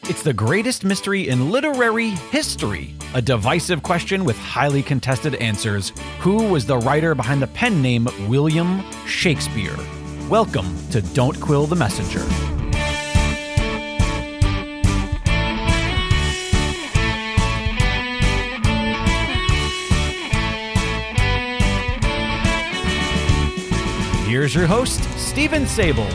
It's the greatest mystery in literary history. A divisive question with highly contested answers. Who was the writer behind the pen name William Shakespeare? Welcome to Don't Quill the Messenger. Here's your host, Stephen Sable.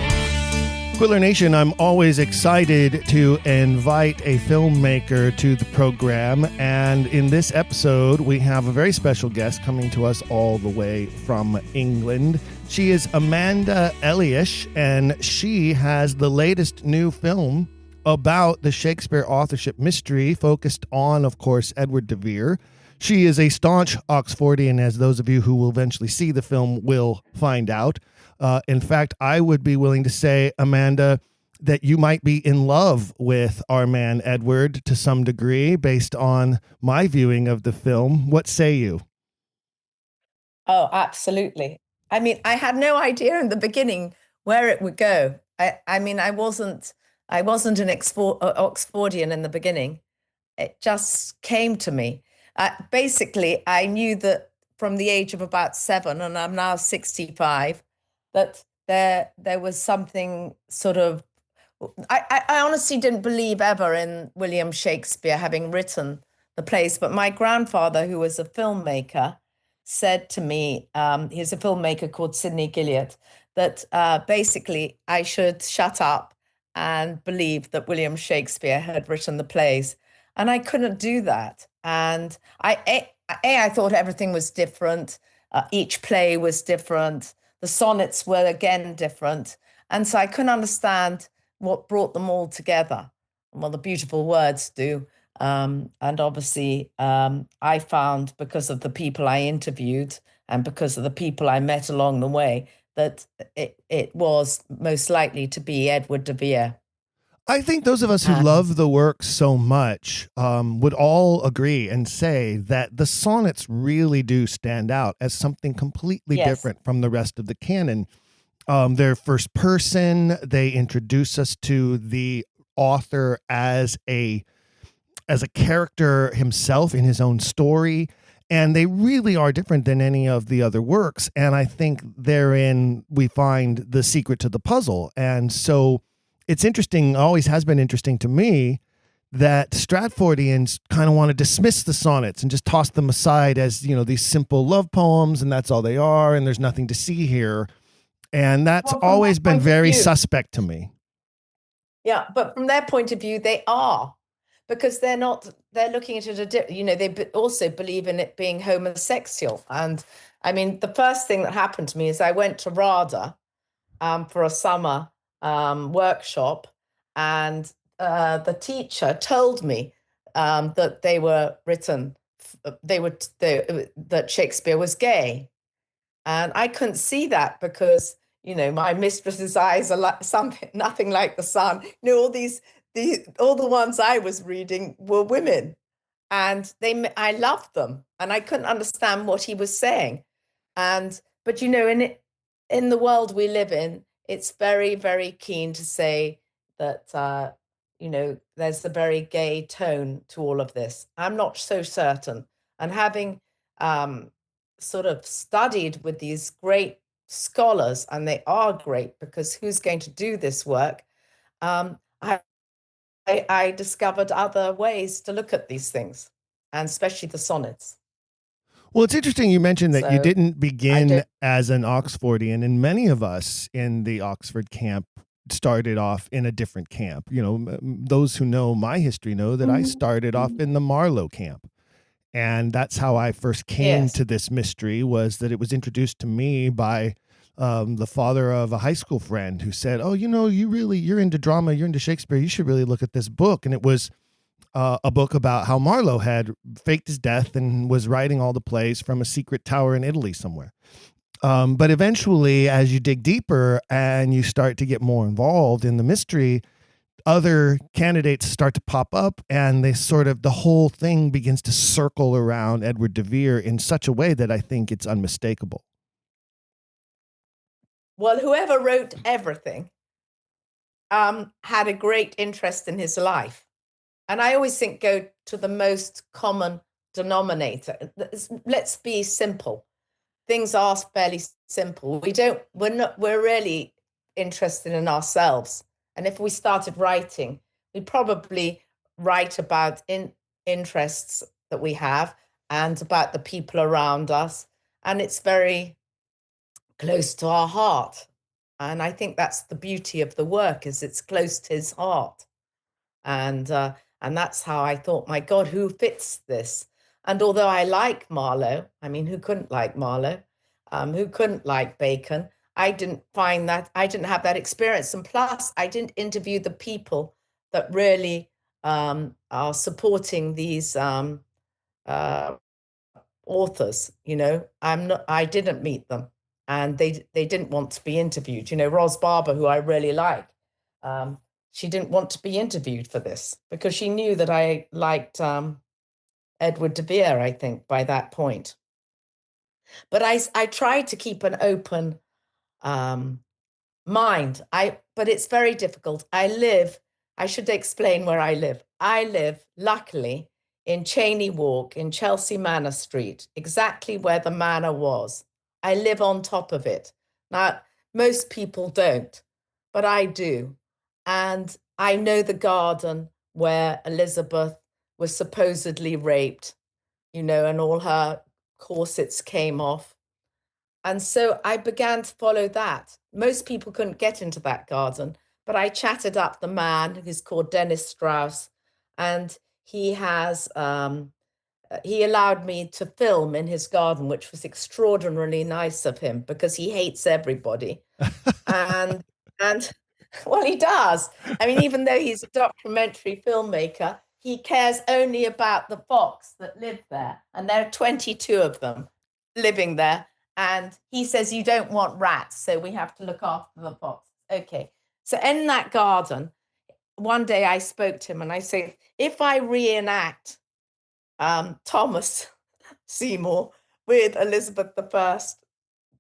Quiller Nation, I'm always excited to invite a filmmaker to the program, and in this episode, we have a very special guest coming to us all the way from England. She is Amanda Eliasch, and she has the latest new film about the Shakespeare authorship mystery, focused on, of course, Edward de Vere. She is a staunch Oxfordian, as those of you who will eventually see the film will find out. In fact, I would be willing to say, Amanda, that you might be in love with our man Edward to some degree based on my viewing of the film. What say you? Oh, absolutely. I mean, I had no idea in the beginning where it would go. I mean, I wasn't an Oxfordian in the beginning. It just came to me. Basically, I knew that from the age of about 7, and I'm now 65, that there was something sort of, I honestly didn't believe ever in William Shakespeare having written the plays, but my grandfather, who was a filmmaker, said to me, he's a filmmaker called Sidney Gilliat, that basically I should shut up and believe that William Shakespeare had written the plays. And I couldn't do that. And I thought everything was different. Each play was different. The sonnets were again different. And so I couldn't understand what brought them all together. Well, the beautiful words do. And obviously, I found, because of the people I interviewed and because of the people I met along the way, that it was most likely to be Edward de Vere. I think those of us who love the work so much would all agree and say that the sonnets really do stand out as something completely different from the rest of the canon. They're first person. They introduce us to the author as a character himself in his own story. And they really are different than any of the other works. And I think therein we find the secret to the puzzle. And so it's interesting, always has been interesting to me, that Stratfordians kind of want to dismiss the sonnets and just toss them aside as, you know, these simple love poems, and that's all they are, and there's nothing to see here. And that's always been very suspect to me. Yeah, but from their point of view, they are, because they're looking at it, they also believe in it being homosexual. And I mean, the first thing that happened to me is I went to RADA for a summer workshop, and the teacher told me that they were written, that Shakespeare was gay, and I couldn't see that because my mistress's eyes are like nothing like the sun. All the ones I was reading were women, and I loved them, and I couldn't understand what he was saying, but in the world we live in, it's very, very keen to say that, there's a very gay tone to all of this. I'm not so certain. And having sort of studied with these great scholars, and they are great because who's going to do this work, I discovered other ways to look at these things, and especially the sonnets. Well, it's interesting you mentioned that you didn't begin as an Oxfordian, and many of us in the Oxford camp started off in a different camp. Those who know my history know that I started off in the Marlowe camp. And that's how I first came to this mystery, was that it was introduced to me by the father of a high school friend who said, "Oh, you're into drama, you're into Shakespeare, you should really look at this book." And it was a book about how Marlowe had faked his death and was writing all the plays from a secret tower in Italy somewhere. But eventually, as you dig deeper and you start to get more involved in the mystery, other candidates start to pop up, and the whole thing begins to circle around Edward de Vere in such a way that I think it's unmistakable. Well, whoever wrote everything had a great interest in his life. And I always think go to the most common denominator. Let's be simple. Things are fairly simple. We're really interested in ourselves. And if we started writing, we'd probably write about interests that we have and about the people around us. And it's very close to our heart. And I think that's the beauty of the work, is it's close to his heart. And that's how I thought, my God, who fits this? And although I like Marlowe, I mean, who couldn't like Marlowe? Who couldn't like Bacon? I didn't have that experience. And plus, I didn't interview the people that really are supporting these authors. I didn't meet them, and they didn't want to be interviewed. Ros Barber, who I really like, she didn't want to be interviewed for this because she knew that I liked Edward de Vere, I think, by that point. But I tried to keep an open mind. But it's very difficult. I should explain where I live. I live, luckily, in Cheney Walk in Chelsea Manor Street, exactly where the manor was. I live on top of it. Now, most people don't, but I do. And I know the garden where Elizabeth was supposedly raped, and all her corsets came off. And so I began to follow that. Most people couldn't get into that garden, but I chatted up the man who's called Dennis Strauss, and he allowed me to film in his garden, which was extraordinarily nice of him because he hates everybody. and well, he does. I mean, even though he's a documentary filmmaker, he cares only about the fox that live there. And there are 22 of them living there. And he says, you don't want rats, so we have to look after the fox. Okay. So in that garden, one day I spoke to him and I said, if I reenact Thomas Seymour with Elizabeth I,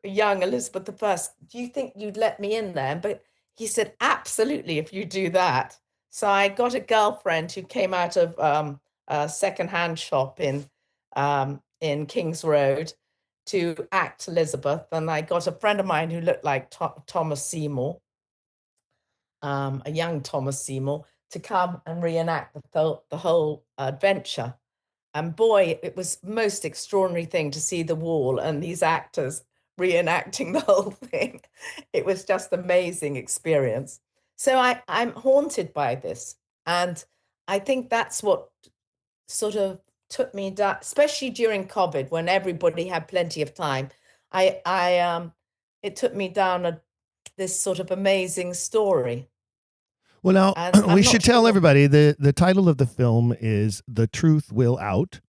young Elizabeth I, do you think you'd let me in there? But he said, absolutely, if you do that. So I got a girlfriend who came out of a secondhand shop in King's Road to act Elizabeth. And I got a friend of mine who looked like Thomas Seymour, a young Thomas Seymour, to come and reenact the whole adventure. And boy, it was the most extraordinary thing to see the wall and these actors reenacting the whole thing. It was just an amazing experience. So I'm haunted by this. And I think that's what sort of took me down, especially during COVID when everybody had plenty of time. It took me down this sort of amazing story. Well, now we should tell everybody the title of the film is "The Truth Will Out."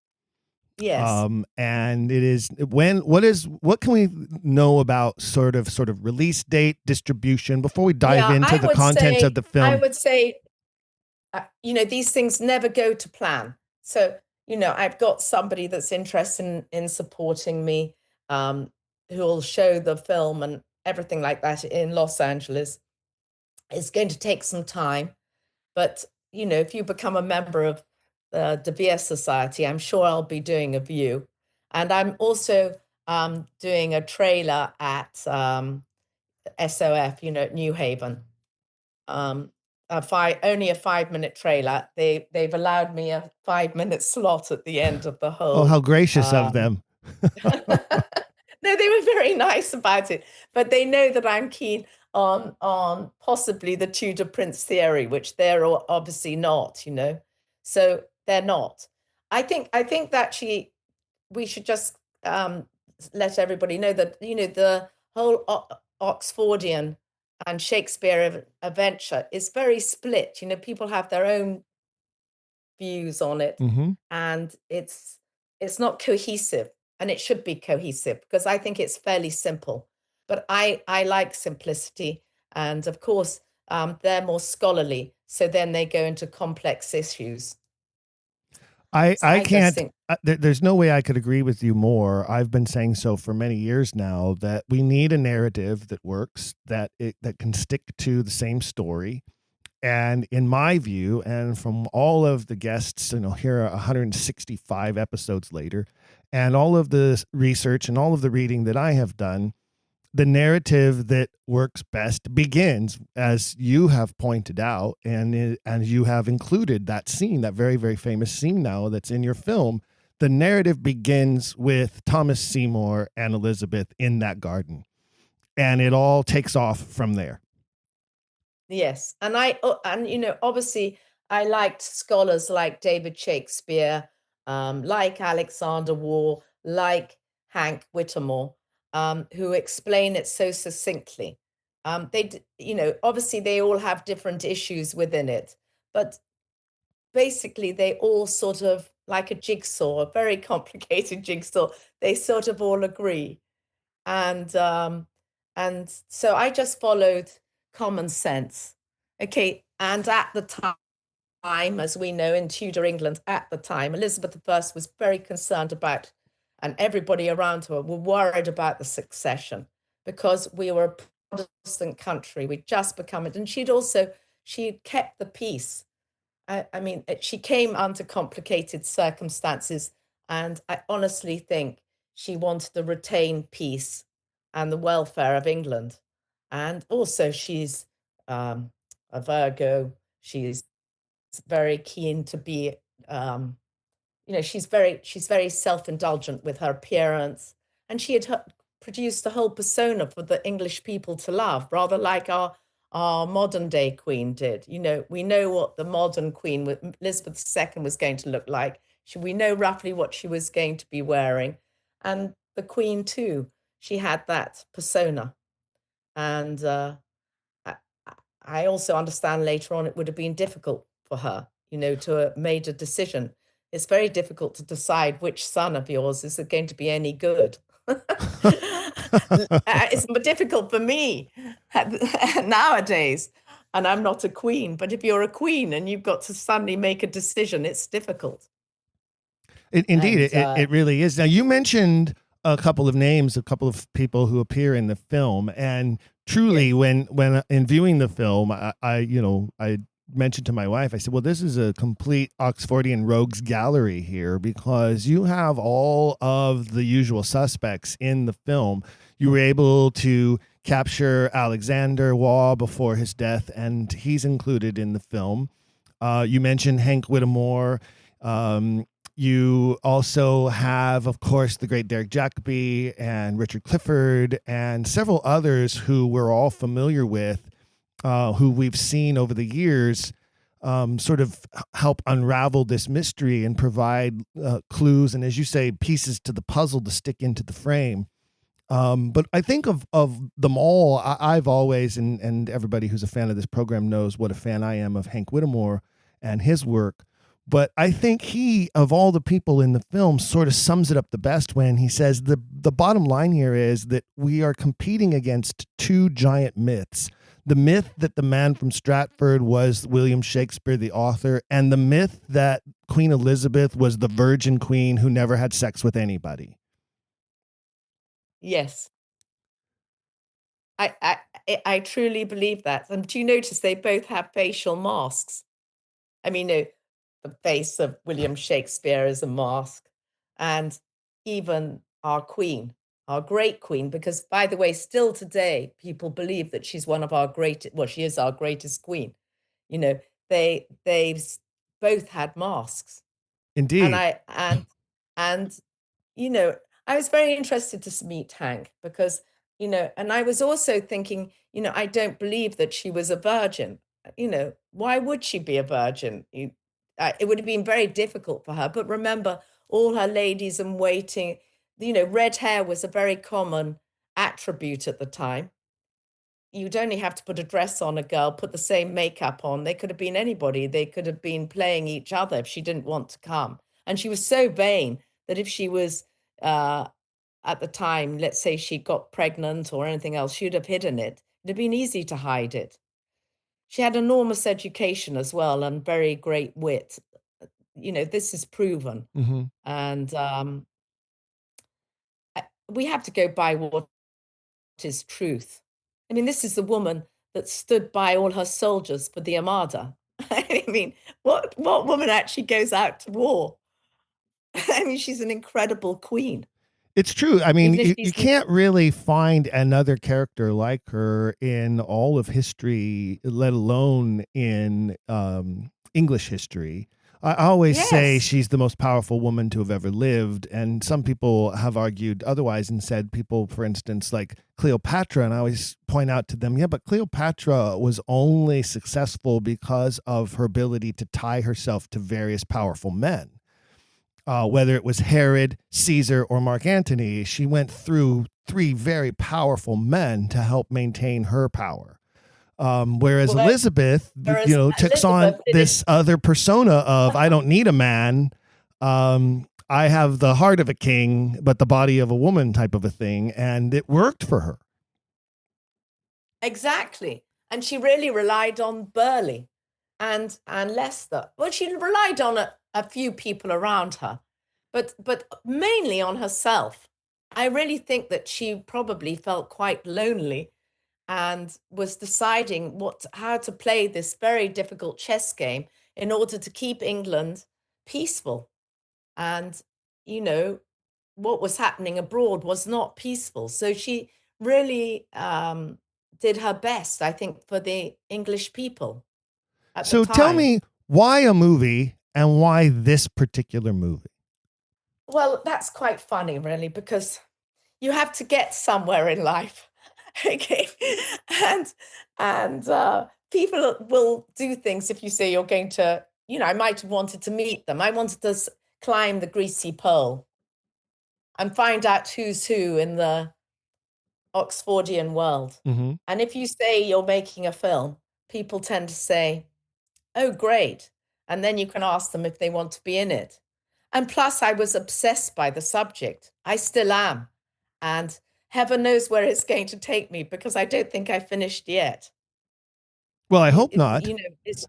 Yes. And it is what can we know about sort of release date, distribution before we dive into the content of the film? I would say, these things never go to plan. So, I've got somebody that's interested in supporting me, who will show the film and everything like that in Los Angeles. It's going to take some time, but, if you become a member of the De Vere Society, I'm sure I'll be doing a view. And I'm also doing a trailer at SOF, at New Haven. Only a 5-minute trailer. They've allowed me a 5-minute slot at the end of the whole. Oh, how gracious of them. No, they were very nice about it, but they know that I'm keen on possibly the Tudor Prince theory, which they're obviously not, so they're not. I think that we should just let everybody know that, the whole Oxfordian and Shakespeare adventure is very split. People have their own views on it, and it's not cohesive, and it should be cohesive because I think it's fairly simple. But I like simplicity, and of course they're more scholarly, so then they go into complex issues. I can't. There's no way I could agree with you more. I've been saying so for many years now that we need a narrative that works, that can stick to the same story, And in my view, and from all of the guests, here are 165 episodes later, and all of the research and all of the reading that I have done, the narrative that works best begins, as you have pointed out, and you have included that scene, that very, very famous scene now that's in your film. The narrative begins with Thomas Seymour and Elizabeth in that garden, and it all takes off from there. Yes. And obviously I liked scholars like David Shakespeare, like Alexander Wall, like Hank Whittemore, who explain it so succinctly. Obviously they all have different issues within it, but basically they all sort of, like a jigsaw, a very complicated jigsaw, they sort of all agree. And so I just followed common sense. Okay, and at the time, as we know in Tudor England, at the time, Elizabeth I was very concerned about, and everybody around her were worried about the succession, because we were a Protestant country. We'd just become it. And she'd kept the peace. I mean, she came under complicated circumstances, and I honestly think she wanted to retain peace and the welfare of England. And also, she's a Virgo. She's very keen to be, she's very self-indulgent with her appearance, and she had produced a whole persona for the English people to love, rather like our modern day queen did. We know what the modern queen with Elizabeth II was going to look like. We know roughly what she was going to be wearing. And the queen too, she had that persona. And I also understand later on it would have been difficult for her, to have made a decision. It's very difficult to decide which son of yours is going to be any good. It's difficult for me nowadays, and I'm not a queen. But if you're a queen and you've got to suddenly make a decision, it's difficult. Indeed, it really is. Now, you mentioned a couple of names, a couple of people who appear in the film, and truly, yes, when in viewing the film, I mentioned to my wife, I said, well, this is a complete Oxfordian rogues gallery here, because you have all of the usual suspects in the film. You were able to capture Alexander Waugh before his death, and he's included in the film. You mentioned Hank Whittemore. You also have, of course, the great Derek Jacobi and Richard Clifford and several others who we're all familiar with, who we've seen over the years sort of help unravel this mystery and provide clues and, as you say, pieces to the puzzle to stick into the frame. But I think of them all, I've always, and everybody who's a fan of this program knows what a fan I am of Hank Whittemore and his work. But I think he, of all the people in the film, sort of sums it up the best when he says the bottom line here is that we are competing against two giant myths. The myth that the man from Stratford was William Shakespeare, the author, and the myth that Queen Elizabeth was the virgin queen who never had sex with anybody. Yes. I truly believe that. And do you notice they both have facial masks? I mean, the face of William Shakespeare is a mask, and even our queen, our great queen, because, by the way, still today, people believe that she's one of our she is our greatest queen. They've both had masks. Indeed. And I was very interested to meet Hank because, and I was also thinking, I don't believe that she was a virgin. Why would she be a virgin? It would have been very difficult for her. But remember, all her ladies in waiting, red hair was a very common attribute at the time. You'd only have to put a dress on a girl, put the same makeup on. They could have been anybody. They could have been playing each other if she didn't want to come. And she was so vain that if she was, at the time, let's say she got pregnant or anything else, she'd have hidden it. It'd have been easy to hide it. She had enormous education as well and very great wit. This is proven. Mm-hmm. And we have to go by what is truth. I mean, this is the woman that stood by all her soldiers for the Armada. I mean, what woman actually goes out to war? I mean, she's an incredible queen. It's true. I mean, Even if you can't really find another character like her in all of history, let alone in English history. I always say she's the most powerful woman to have ever lived. And some people have argued otherwise and said people, for instance, like Cleopatra. And I always point out to them, yeah, but Cleopatra was only successful because of her ability to tie herself to various powerful men. Whether it was Herod, Caesar, or Mark Antony, she went through 3 very powerful men to help maintain her power. Whereas Elizabeth, takes on this other persona of, I don't need a man. I have the heart of a king, but the body of a woman type of a thing. And it worked for her. Exactly. And she really relied on Burleigh and Leicester. Well, she relied on a few people around her, but mainly on herself. I really think that she probably felt quite lonely and was deciding how to play this very difficult chess game in order to keep England peaceful. And, what was happening abroad was not peaceful. So she really did her best, I think, for the English people at the time. So tell me, why a movie and why this particular movie? Well, that's quite funny, really, because you have to get somewhere in life. Okay. And people will do things if you say you're going to, I might have wanted to meet them. I wanted to climb the greasy pole and find out who's who in the Oxfordian world. Mm-hmm. And if you say you're making a film, people tend to say, oh, great. And then you can ask them if they want to be in it. And plus, I was obsessed by the subject. I still am. And heaven knows where it's going to take me, because I don't think I finished yet. Well, I hope not. It's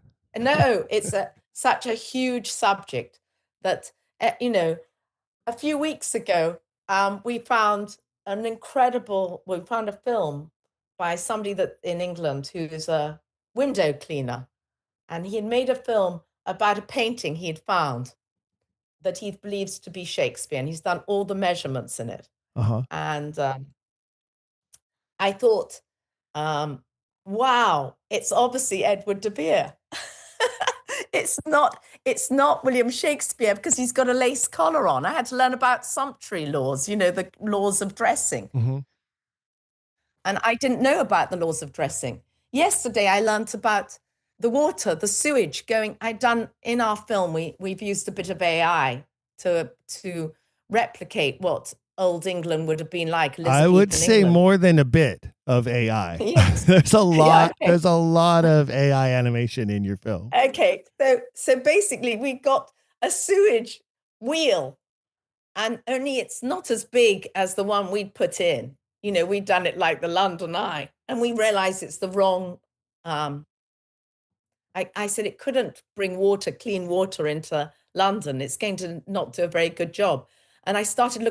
such a huge subject that, a few weeks ago, we found a film by somebody that in England who's a window cleaner. And he had made a film about a painting he had found that he believes to be Shakespeare. And he's done all the measurements in it. Uh-huh. And I thought, wow, it's obviously Edward de Vere. It's not William Shakespeare, because he's got a lace collar on. I had to learn about sumptuary laws, the laws of dressing. Mm-hmm. And I didn't know about the laws of dressing. Yesterday, I learned about the water, the sewage going. In our film, we've used a bit of AI to replicate what old England would have been like. I would say England. More than a bit of AI. Yes. There's a lot. Yeah, okay. There's a lot of AI animation in your film. Okay, so basically we got a sewage wheel, and only it's not as big as the one we'd put in. We'd done it like the London Eye, and we realized it's the wrong. I said it couldn't bring clean water into London. It's going to not do a very good job. And I started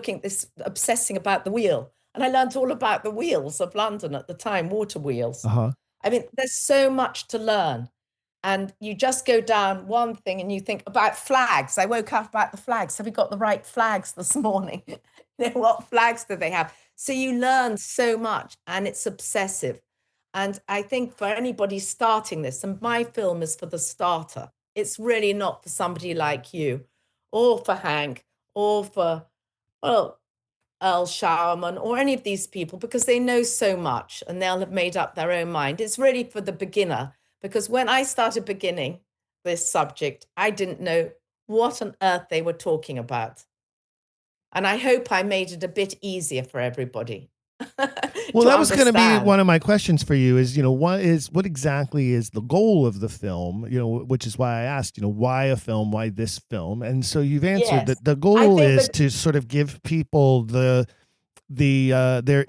obsessing about the wheel. And I learned all about the wheels of London at the time, water wheels. Uh-huh. I mean, there's so much to learn. And you just go down one thing and you think about flags. I woke up about the flags. Have we got the right flags this morning? What flags do they have? So you learn so much, and it's obsessive. And I think for anybody starting this, and my film is for the starter, it's really not for somebody like you or for Hank or for, Earl Showerman or any of these people, because they know so much and they'll have made up their own mind. It's really for the beginner, because when I started beginning this subject, I didn't know what on earth they were talking about. And I hope I made it a bit easier for everybody. Well, that was going to be one of my questions for you is, what exactly is the goal of the film, which is why I asked, why a film, why this film? And so you've answered that the goal is to sort of give people their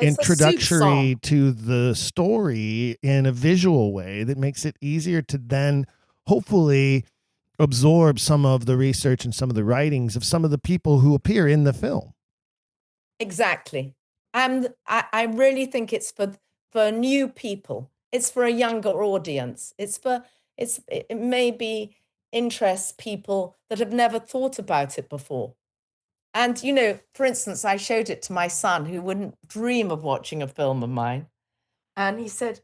introductory to the story in a visual way that makes it easier to then hopefully absorb some of the research and some of the writings of some of the people who appear in the film. Exactly. And I really think it's for new people. it's for a younger audience. It maybe interests people that have never thought about it before. And, you know, for instance, I showed it to my son, who wouldn't dream of watching a film of mine. And he said,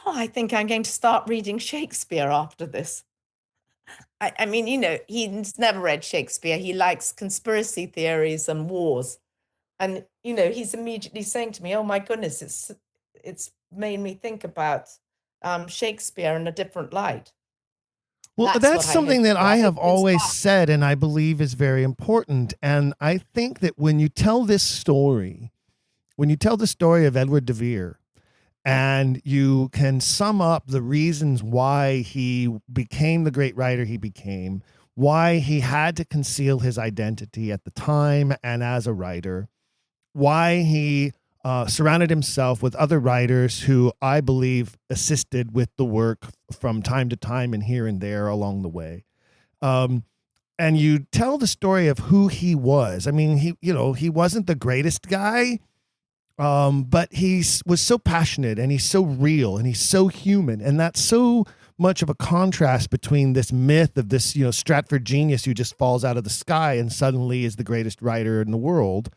"Oh, I think I'm going to start reading Shakespeare after this." I mean, you know, he's never read Shakespeare. He likes conspiracy theories and wars. And, you know, he's immediately saying to me, "Oh, my goodness, it's made me think about Shakespeare in a different light." Well, that's something that I have always said, and I believe is very important. And I think that when you tell this story, when you tell the story of Edward de Vere, and you can sum up the reasons why he became the great writer he became, why he had to conceal his identity at the time and as a writer, why he surrounded himself with other writers who I believe assisted with the work from time to time and here and there along the way. And you tell the story of who he was. I mean, he wasn't the greatest guy, but he was so passionate and he's so real and he's so human. And that's so much of a contrast between this myth of this, Stratford genius who just falls out of the sky and suddenly is the greatest writer in the world.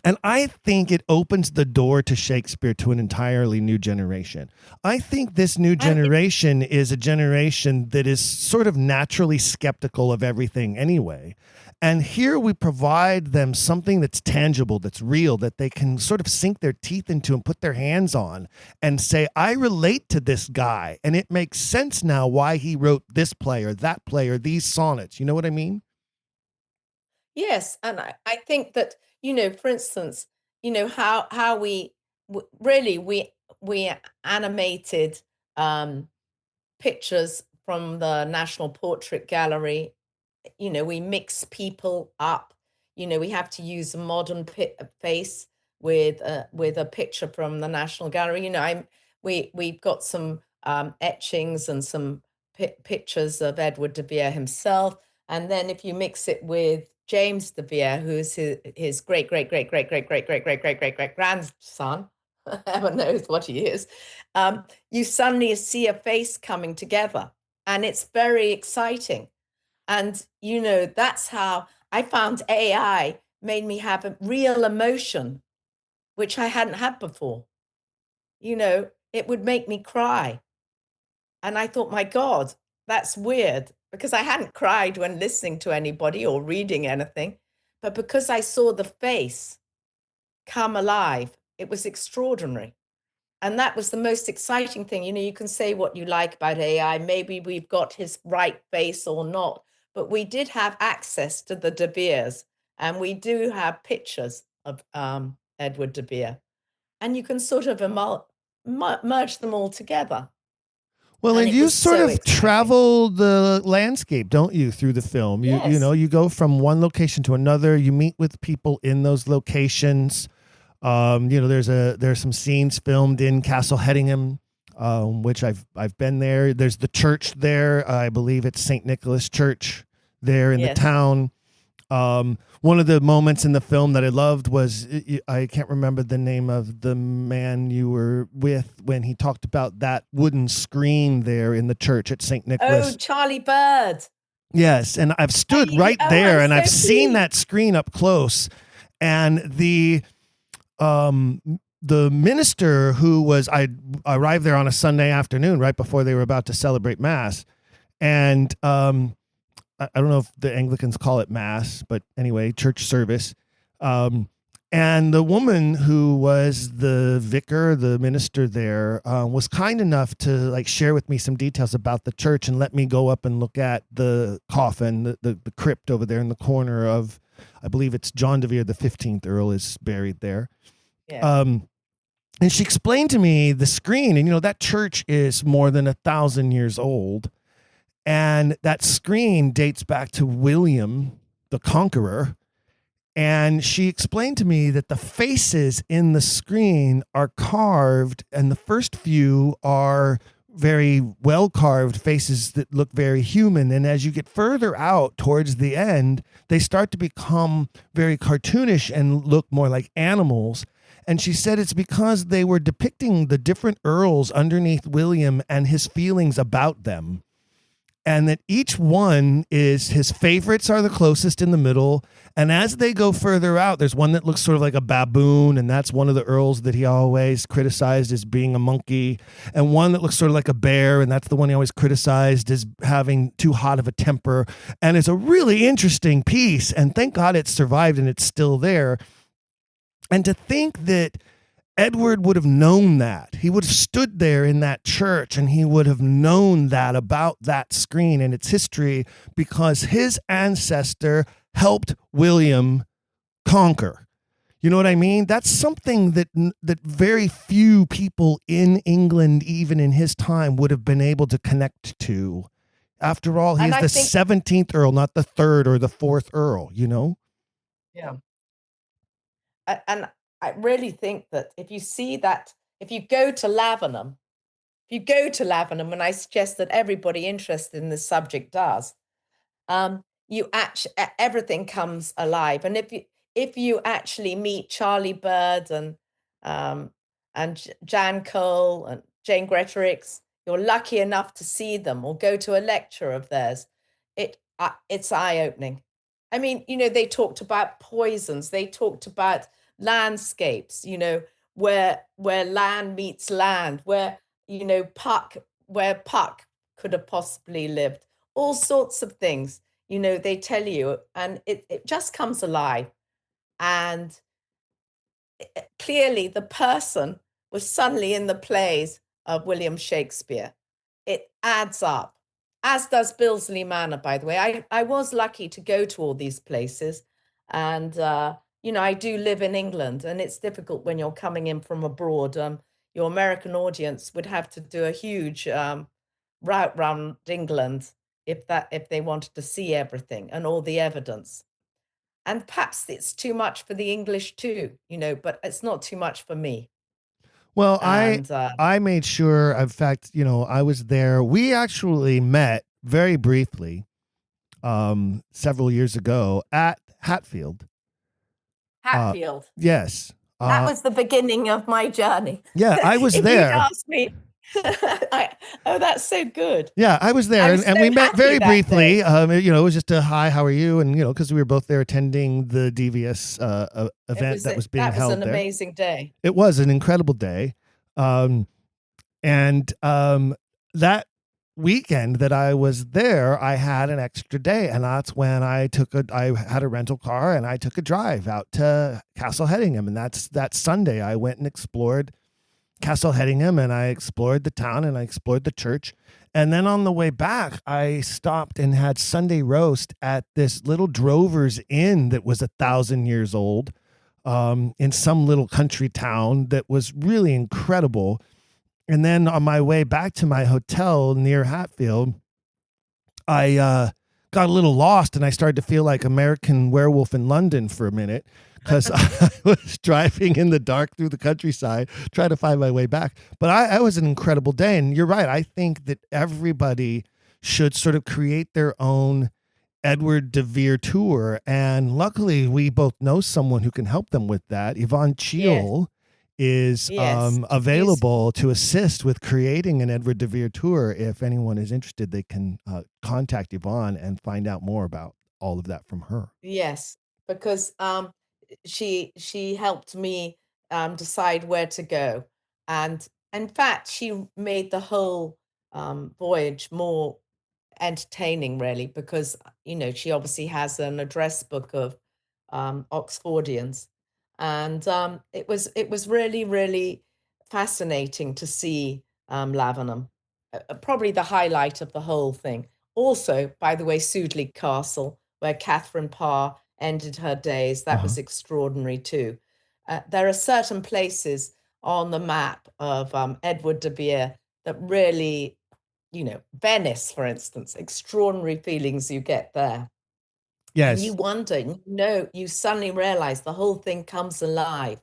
And I think it opens the door to Shakespeare to an entirely new generation. I think this new generation is a generation that is sort of naturally skeptical of everything anyway. And here we provide them something that's tangible, that's real, that they can sort of sink their teeth into and put their hands on and say, I relate to this guy. And it makes sense now why he wrote this play or that play or these sonnets. You know what I mean? Yes. And I think that, for instance, how we animated pictures from the National Portrait Gallery. We mix people up. We have to use a modern face with a picture from the National Gallery. We've got some etchings and some pictures of Edward de Vere himself, and then if you mix it with James de Vere, who's his great grandson, heaven knows what he is, you suddenly see a face coming together, and it's very exciting. And, that's how I found AI made me have a real emotion, which I hadn't had before. It would make me cry. And I thought, my God, that's weird, because I hadn't cried when listening to anybody or reading anything. But because I saw the face come alive, it was extraordinary. And that was the most exciting thing. You can say what you like about AI. Maybe we've got his right face or not. But we did have access to the de Veres, and we do have pictures of Edward de Vere. And you can sort of merge them all together. Well, and you sort of travel the landscape, don't you, through the film? Yes. You go from one location to another. You meet with people in those locations. There's some scenes filmed in Castle Hedingham, which I've been there. There's the church there. I believe it's St. Nicholas Church there in the town. One of the moments in the film that I loved was, I can't remember the name of the man you were with when he talked about that wooden screen there in the church at St. Nicholas. Oh, Charlie Bird. Yes, and I've stood there, and I've seen that screen up close, and the minister I arrived there on a Sunday afternoon right before they were about to celebrate Mass. And I don't know if the Anglicans call it Mass, but anyway, church service. And the woman who was the vicar, the minister there, was kind enough to share with me some details about the church and let me go up and look at the coffin, the crypt over there in the corner of, I believe it's John de Vere, the 15th Earl, is buried there. Yeah. And she explained to me the screen, and that church is more than 1,000 years old, and that screen dates back to William the Conqueror. And she explained to me that the faces in the screen are carved, and the first few are very well carved faces that look very human. And as you get further out towards the end, they start to become very cartoonish and look more like animals. And she said it's because they were depicting the different earls underneath William and his feelings about them. And that each one is, his favorites are the closest in the middle. And as they go further out, there's one that looks sort of like a baboon, and that's one of the earls that he always criticized as being a monkey. And one that looks sort of like a bear, and that's the one he always criticized as having too hot of a temper. And it's a really interesting piece, and thank God it survived and it's still there. And to think that Edward would have known that. He would have stood there in that church and he would have known that about that screen and its history because his ancestor helped William conquer. You know what I mean? That's something that very few people in England, even in his time, would have been able to connect to. After all, he's the 17th Earl, not the 3rd or the 4th Earl, you know? Yeah. And I really think that if you see that, if you go to Lavenham, and I suggest that everybody interested in this subject does, you actually, everything comes alive. And if you actually meet Charlie Bird and Jan Cole and Jane Gretorix, you're lucky enough to see them or go to a lecture of theirs, it's eye-opening. I mean, they talked about poisons, they talked about landscapes, where land meets land, where Puck could have possibly lived, all sorts of things, they tell you, and it just comes alive. And clearly the person was suddenly in the plays of William Shakespeare. It adds up, as does Bilsey Manor, by the way. I was lucky to go to all these places, and I do live in England, and it's difficult when you're coming in from abroad. Your American audience would have to do a huge route around England if they wanted to see everything and all the evidence. And perhaps it's too much for the English too, but it's not too much for me. Well, I made sure, in fact, I was there. We actually met very briefly several years ago at Hatfield. Yes. That was the beginning of my journey. Yeah, I was there. You'd asked me. That's so good. Yeah, I was there, and we met very briefly. It was just a hi, how are you? And because we were both there attending the DVS event that was being held there. That was an amazing day. It was an incredible day, and that weekend that I was there, I had an extra day, and that's when I had a rental car and I took a drive out to Castle Hedingham, and that Sunday I went and explored Castle Hedingham, and I explored the town and I explored the church. And then on the way back, I stopped and had Sunday roast at this little drover's inn that was 1,000 years old, in some little country town that was really incredible. And then on my way back to my hotel near Hatfield, I got a little lost and I started to feel like American Werewolf in London for a minute, because I was driving in the dark through the countryside, trying to find my way back. But it was an incredible day. And you're right. I think that everybody should sort of create their own Edward de Vere tour. And luckily, we both know someone who can help them with that. Yvonne Sheila is available to assist with creating an Edward de Vere tour. If anyone is interested, they can contact Yvonne and find out more about all of that from her. Yes, because she helped me decide where to go, and in fact, she made the whole voyage more entertaining, really, because she obviously has an address book of Oxfordians. And it was really, really fascinating to see Lavenham, probably the highlight of the whole thing. Also, by the way, Sudeley Castle, where Catherine Parr ended her days, that was extraordinary too. There are certain places on the map of Edward de Vere that really, Venice, for instance, extraordinary feelings you get there. Yes. And you wonder, you suddenly realize the whole thing comes alive.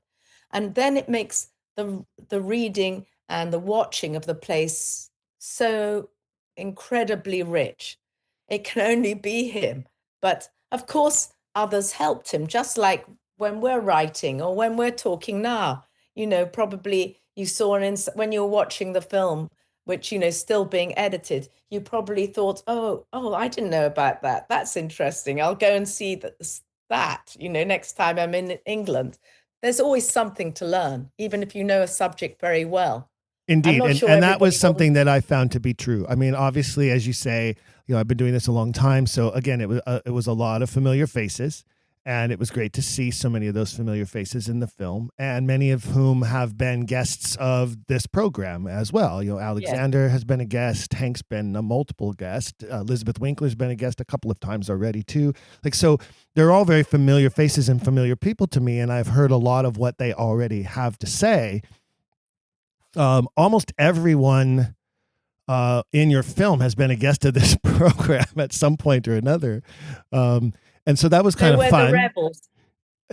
And then it makes the reading and the watching of the place so incredibly rich. It can only be him. But of course, others helped him, just like when we're writing or when we're talking now. probably you saw when you were watching the film, which, still being edited, you probably thought, oh, I didn't know about that. That's interesting. I'll go and see that, next time I'm in England. There's always something to learn, even if you know a subject very well. Indeed. And that was something that I found to be true. I mean, obviously, as you say, I've been doing this a long time. So again, it was a lot of familiar faces. And it was great to see so many of those familiar faces in the film, and many of whom have been guests of this program as well. Alexander has been a guest. Hank's been a multiple guest. Elizabeth Winkler's been a guest a couple of times already too. So they're all very familiar faces and familiar people to me. And I've heard a lot of what they already have to say. Almost everyone in your film has been a guest of this program at some point or another. And so that was kind of fun. The rebels.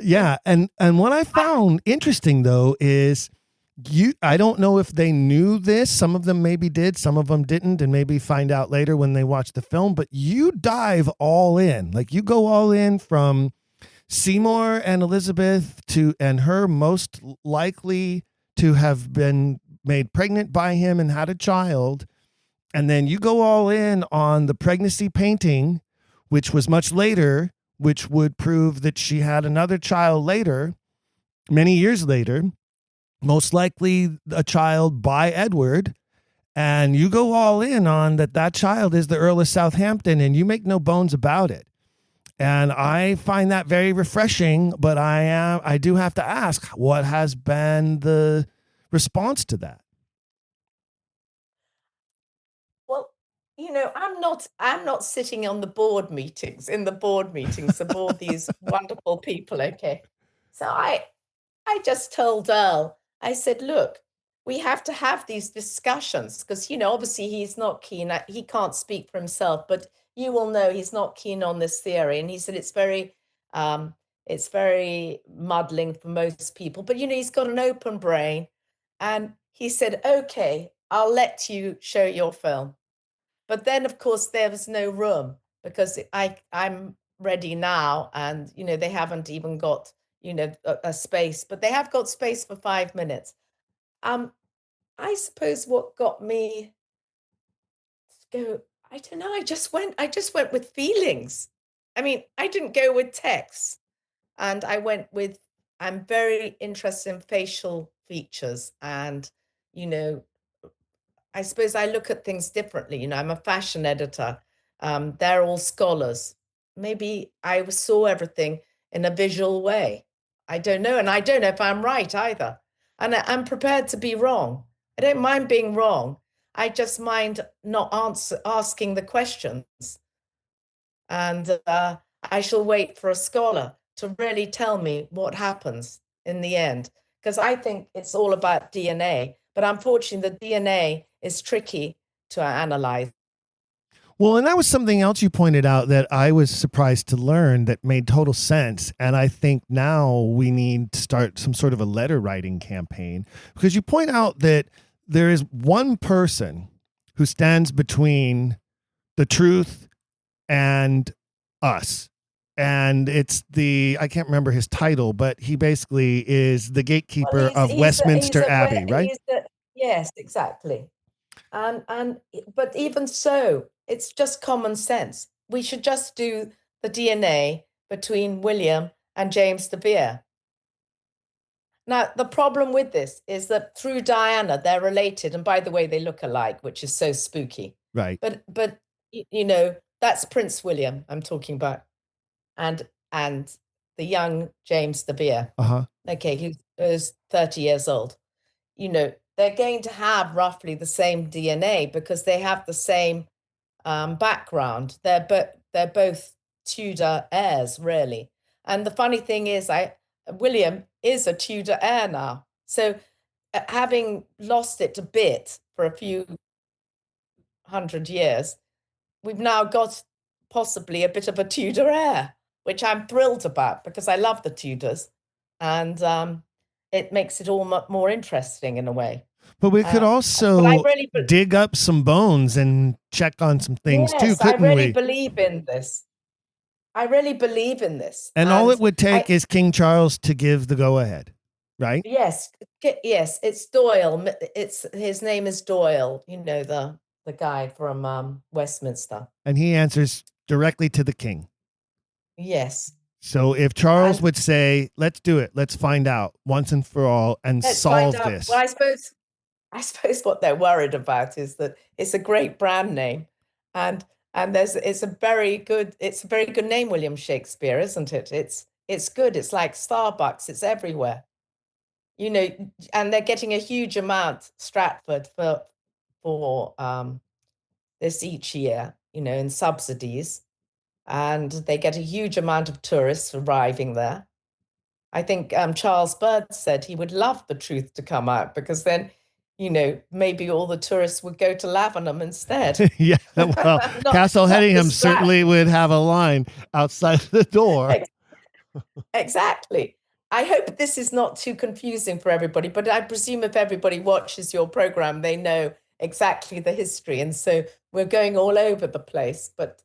Yeah. And what I found interesting, though, is I don't know if they knew this. Some of them maybe did. Some of them didn't, and maybe find out later when they watch the film. But you dive all in. Like, you go all in from Seymour and Elizabeth and her most likely to have been made pregnant by him and had a child. And then you go all in on the pregnancy painting, which was much later, which would prove that she had another child later, many years later, most likely a child by Edward. And you go all in on that child is the Earl of Southampton, and you make no bones about it. And I find that very refreshing, but I do have to ask, what has been the response to that? Well, I'm not sitting on the board meetings, of all these wonderful people. Okay. So I just told Earl, I said, look, we have to have these discussions because, obviously he's not keen. He can't speak for himself, but you will know he's not keen on this theory. And he said, it's very muddling for most people, but, he's got an open brain. And he said, okay, I'll let you show your film. But then, of course, there was no room because I'm ready now. And, they haven't even got, a space, but they have got space for 5 minutes. I suppose what got me to go, I don't know, I just went with feelings. I mean, I didn't go with text. And I went with, I'm very interested in facial features. And, I suppose I look at things differently. I'm a fashion editor. They're all scholars. Maybe I saw everything in a visual way. I don't know. And I don't know if I'm right either. And I'm prepared to be wrong. I don't mind being wrong. I just mind not asking the questions. And I shall wait for a scholar to really tell me what happens in the end. Because I think it's all about DNA. But unfortunately, the DNA is tricky to analyze. Well, and that was something else you pointed out that I was surprised to learn that made total sense. And I think now we need to start some sort of a letter writing campaign, because you point out that there is one person who stands between the truth and us. And it's I can't remember his title, but he basically is the gatekeeper of Westminster Abbey, right? Yes, exactly. But even so, it's just common sense. We should just do the DNA between William and James de Vere. Now, the problem with this is that through Diana, they're related. And by the way, they look alike, which is so spooky. Right. But that's Prince William I'm talking about. And the young James de Vere. Okay, who's 30 years old. They're going to have roughly the same DNA because they have the same background. They're both Tudor heirs, really. And the funny thing is, William is a Tudor heir now. So having lost it a bit for a few hundred years, we've now got possibly a bit of a Tudor heir, which I'm thrilled about because I love the Tudors. And it makes it all more interesting in a way. But we could also dig up some bones and check on some things too, couldn't we? I really believe in this. And all it would take is King Charles to give the go-ahead. right? Yes, yes, it's Doyle. His name is Doyle. You know, the guy from Westminster. And he answers directly to the king. Yes. So if Charles would say, "Let's do it. Let's find out once and for all and solve this." Well, I suppose what they're worried about is that it's a great brand name, and it's a very good name, William Shakespeare, isn't it? It's good. It's like Starbucks. It's everywhere. You know, and they're getting a huge amount, Stratford, for this each year, you know, in subsidies, and they get a huge amount of tourists arriving there. I think Charles Bird said he would love the truth to come out, because then, you know, maybe all the tourists would go to Lavenham instead. Yeah, well, Castle Hedingham certainly would have a line outside the door. Exactly. I hope this is not too confusing for everybody, but I presume if everybody watches your program, they know exactly the history. And so we're going all over the place. But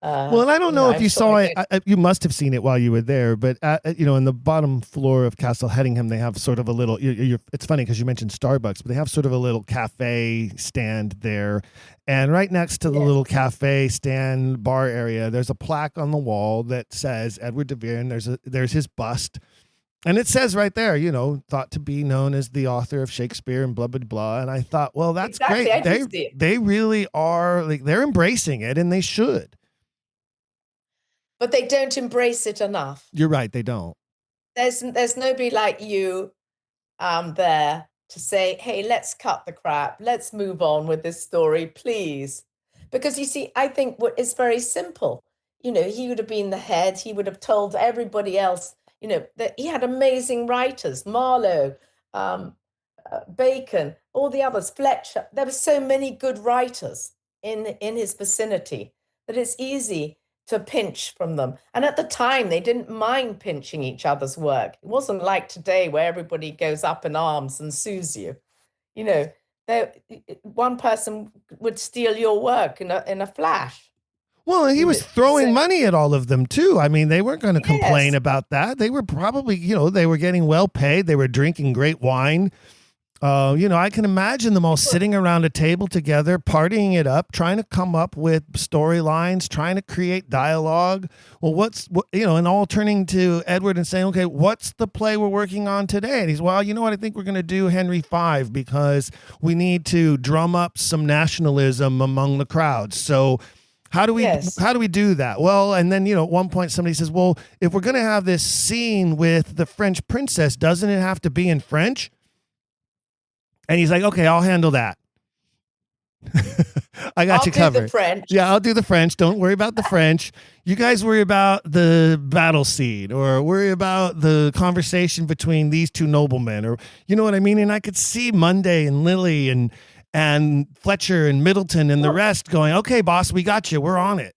well, I don't know if you saw it. You must have seen it while you were there. But you know, in the bottom floor of Castle Hedingham, they have sort of a little. It's funny because you mentioned Starbucks, but they have sort of a little cafe stand there, and right next to the little cafe stand bar area, there's a plaque on the wall that says Edward de Vere, and there's his bust. And it says right there, you know, thought to be known as the author of Shakespeare and blah, blah, blah. And I thought, well, that's great. They really are, like, they're embracing it, and they should. But they don't embrace it enough. You're right. They don't. There's nobody like you there to say, hey, let's cut the crap. Let's move on with this story, please. Because you see, I think it's very simple. You know, he would have been the head. He would have told everybody else, you know, that he had amazing writers, Marlowe, Bacon, all the others, Fletcher. There were so many good writers in his vicinity that it's easy to pinch from them. And at the time, they didn't mind pinching each other's work. It wasn't like today where everybody goes up in arms and sues you. You know, one person would steal your work in a flash. Well, and he was throwing money at all of them too. I mean, they weren't going to complain about that. They were probably, you know, they were getting well paid. They were drinking great wine. You know, I can imagine them all sitting around a table together, partying it up, trying to come up with storylines, trying to create dialogue. Well, you know, and all turning to Edward and saying, okay, what's the play we're working on today? And he's, well, you know what? I think we're going to do Henry V because we need to drum up some nationalism among the crowds. So how do we do that? Well, and then, you know, at one point somebody says, well, if we're going to have this scene with the French princess, doesn't it have to be in French? And he's like, okay, I'll handle that. I got you covered. I'll do the French. Yeah, I'll do the French. Don't worry about the French. You guys worry about the battle scene, or worry about the conversation between these two noblemen, or you know what I mean? And I could see Monday and Lily and Fletcher and Middleton and the rest going, okay, boss, we got you. We're on it.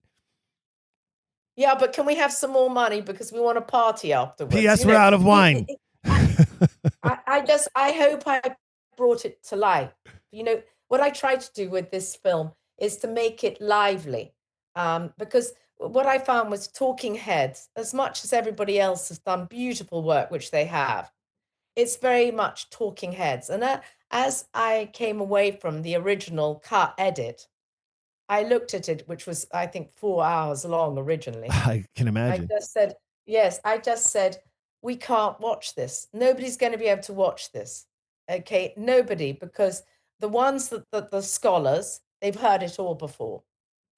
Yeah, but can we have some more money because we want to party afterwards? P.S. We're out of wine. I hope I brought it to life. You know, what I try to do with this film is to make it lively, because what I found was talking heads, as much as everybody else has done beautiful work, which they have, it's very much talking heads. And as I came away from the original cut edit, I looked at it, which was, I think, 4 hours long originally. I can imagine. I just said, we can't watch this. Nobody's going to be able to watch this. Okay, nobody, because the ones that the scholars, they've heard it all before.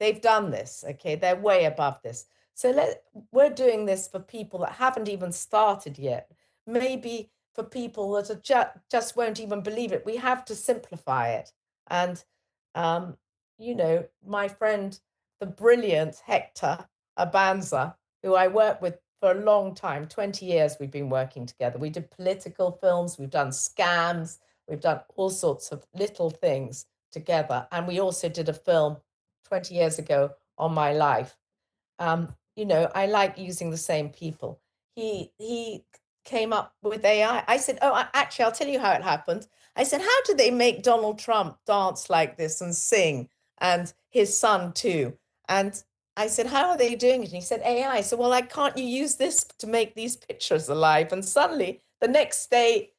They've done this, okay? They're way above this. So we're doing this for people that haven't even started yet. Maybe for people that are just won't even believe it. We have to simplify it. And, you know, my friend, the brilliant Hector Abanza, who I worked with for a long time, 20 years we've been working together. We did political films, we've done scams, we've done all sorts of little things together. And we also did a film 20 years ago on my life. You know, I like using the same people. He came up with AI. I said, actually, I'll tell you how it happened. I said, how do they make Donald Trump dance like this and sing? And his son too. And I said, how are they doing it? And he said, AI. So, well, can't you use this to make these pictures alive? And suddenly the next day,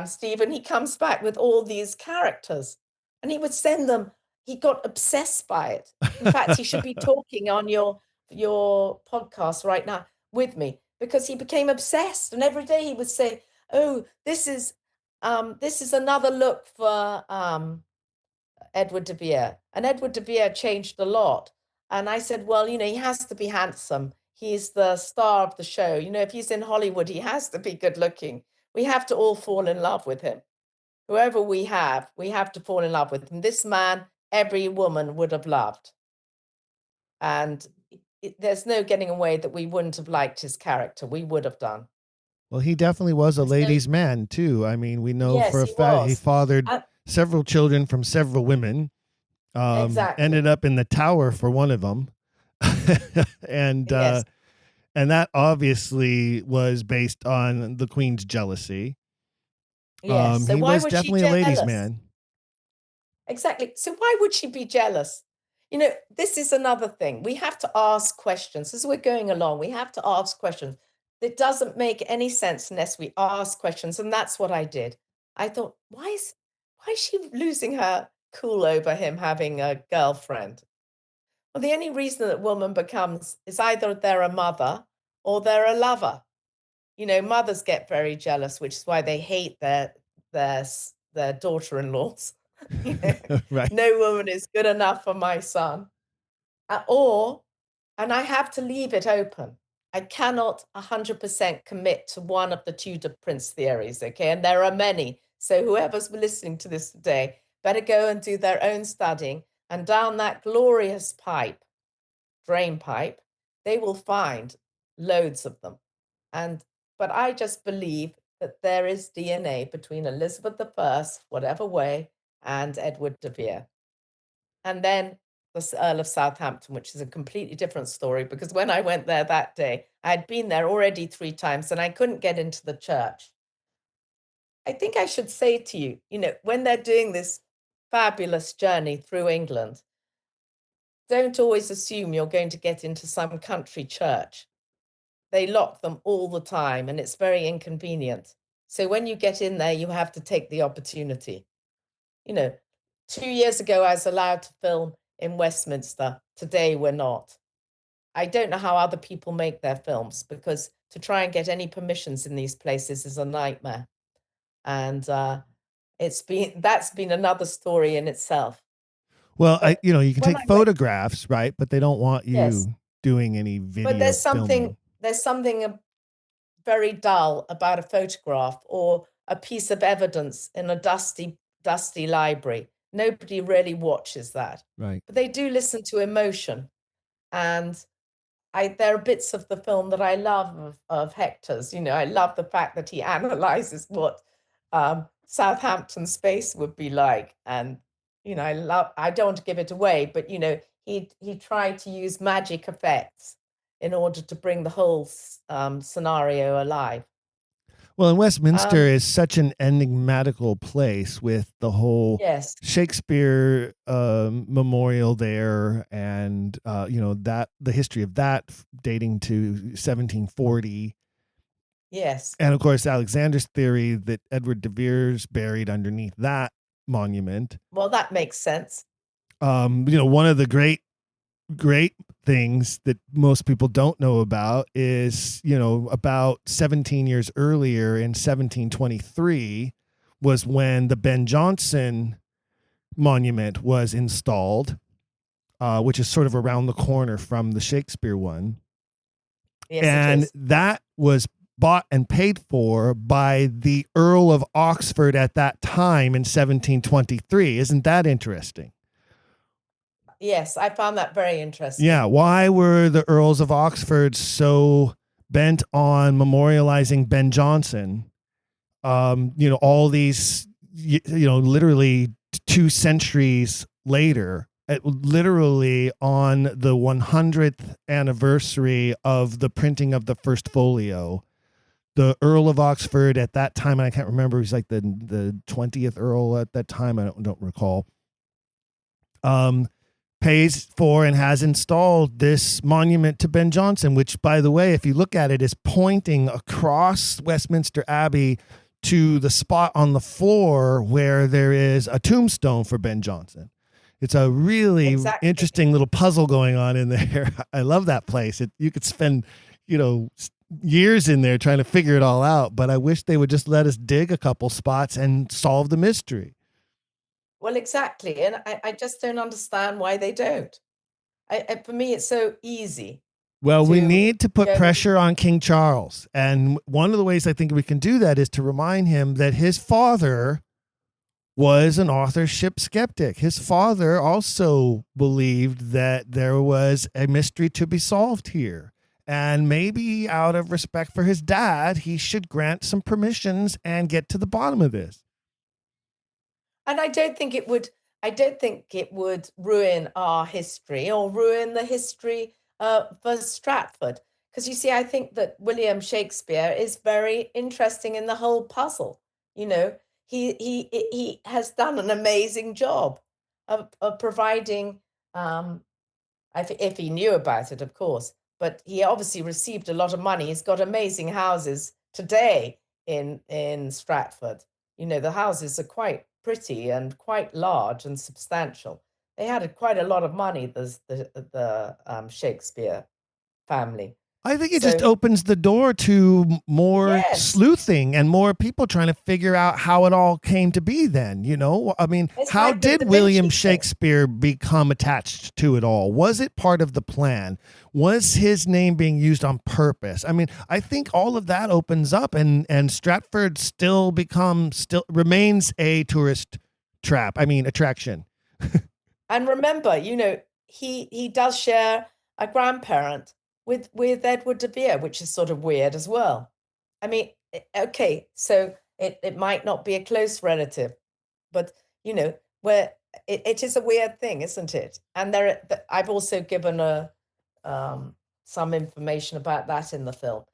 Stephen, he comes back with all these characters, and he would send them. He got obsessed by it. In fact, he should be talking on your podcast right now with me, because he became obsessed, and every day he would say, "Oh, this is another look for Edward de Vere." And Edward de Vere changed a lot. And I said, well, he has to be handsome. He's the star of the show. If he's in Hollywood, he has to be good looking. We have to all fall in love with him. Whoever we have to fall in love with him. This man, every woman would have loved. And there's no getting away that we wouldn't have liked his character. We would have done. Well, he definitely was a ladies' man, too. I mean, we know for a fact he fathered several children from several women. Exactly. Ended up in the tower for one of them. And yes. And that obviously was based on the Queen's jealousy. Yes. So he why was would definitely she a ladies' man. Exactly. So why would she be jealous? This is another thing. We have to ask questions. As we're going along, we have to ask questions. It doesn't make any sense unless we ask questions. And that's what I did. I thought, why is she losing her cool over him having a girlfriend? Well, the only reason that woman becomes is either they're a mother or they're a lover. Mothers get very jealous, which is why they hate their daughter-in-laws. Right. No woman is good enough for my son. And I have to leave it open. I cannot 100% commit to one of the Tudor prince theories, okay? And there are many. So whoever's listening to this today better go and do their own studying, and down that glorious drain pipe, they will find loads of them. But I just believe that there is DNA between Elizabeth I, whatever way, and Edward de Vere. And then the Earl of Southampton, which is a completely different story, because when I went there that day, I had been there already 3 times and I couldn't get into the church. I think I should say to you, when they're doing this fabulous journey through England, don't always assume you're going to get into some country church. They lock them all the time and it's very inconvenient. So when you get in there, you have to take the opportunity. 2 years ago, I was allowed to film in Westminster. Today, we're not. I don't know how other people make their films, because to try and get any permissions in these places is a nightmare. And that's been another story in itself. Well, you can take photographs, right? But they don't want you doing any video. But there's something very dull about a photograph or a piece of evidence in a dusty library. Nobody really watches that. Right. But they do listen to emotion. And there are bits of the film that I love of Hector's. I love the fact that he analyzes what Southampton space would be like. And, I don't want to give it away, but, he tried to use magic effects in order to bring the whole scenario alive. Well, and Westminster is such an enigmatical place with the whole Shakespeare memorial there, and that the history of that dating to 1740. Yes, and of course Alexander's theory that Edward de Vere's buried underneath that monument. Well, that makes sense. One of the great things that most people don't know about is, about 17 years earlier in 1723 was when the Ben Jonson monument was installed, which is sort of around the corner from the Shakespeare one. Yes, and that was bought and paid for by the Earl of Oxford at that time in 1723. Isn't that interesting? Yes, I found that very interesting. Yeah. Why were the Earls of Oxford so bent on memorializing Ben Jonson? All these, literally 2 centuries later, literally on the 100th anniversary of the printing of the first folio, the Earl of Oxford at that time, I can't remember, he was like the 20th Earl at that time. I don't recall. pays for and has installed this monument to Ben Jonson, which, by the way, if you look at it, is pointing across Westminster Abbey to the spot on the floor where there is a tombstone for Ben Jonson. It's a really interesting little puzzle going on in there. I love that place. You could spend, years in there trying to figure it all out, but I wish they would just let us dig a couple spots and solve the mystery. Well, exactly. And I just don't understand why they don't. For me, it's so easy. Well, we need to put pressure on King Charles. And one of the ways I think we can do that is to remind him that his father was an authorship skeptic. His father also believed that there was a mystery to be solved here. And maybe out of respect for his dad, he should grant some permissions and get to the bottom of this. And I don't think it would ruin our history or ruin the history for Stratford. Because you see, I think that William Shakespeare is very interesting in the whole puzzle. He has done an amazing job of providing, if he knew about it, of course, but he obviously received a lot of money. He's got amazing houses today in Stratford. The houses are quite pretty and quite large and substantial. They had quite a lot of money, the Shakespeare family. I think it just opens the door to more sleuthing and more people trying to figure out how it all came to be then, I mean, how did William Shakespeare become attached to it all? Was it part of the plan? Was his name being used on purpose? I mean, I think all of that opens up and Stratford still remains a tourist attraction. And remember, he does share a grandparent with Edward de Vere, which is sort of weird as well. I mean, okay, so it might not be a close relative, but where it is a weird thing, isn't it? And I've also given some information about that in the film.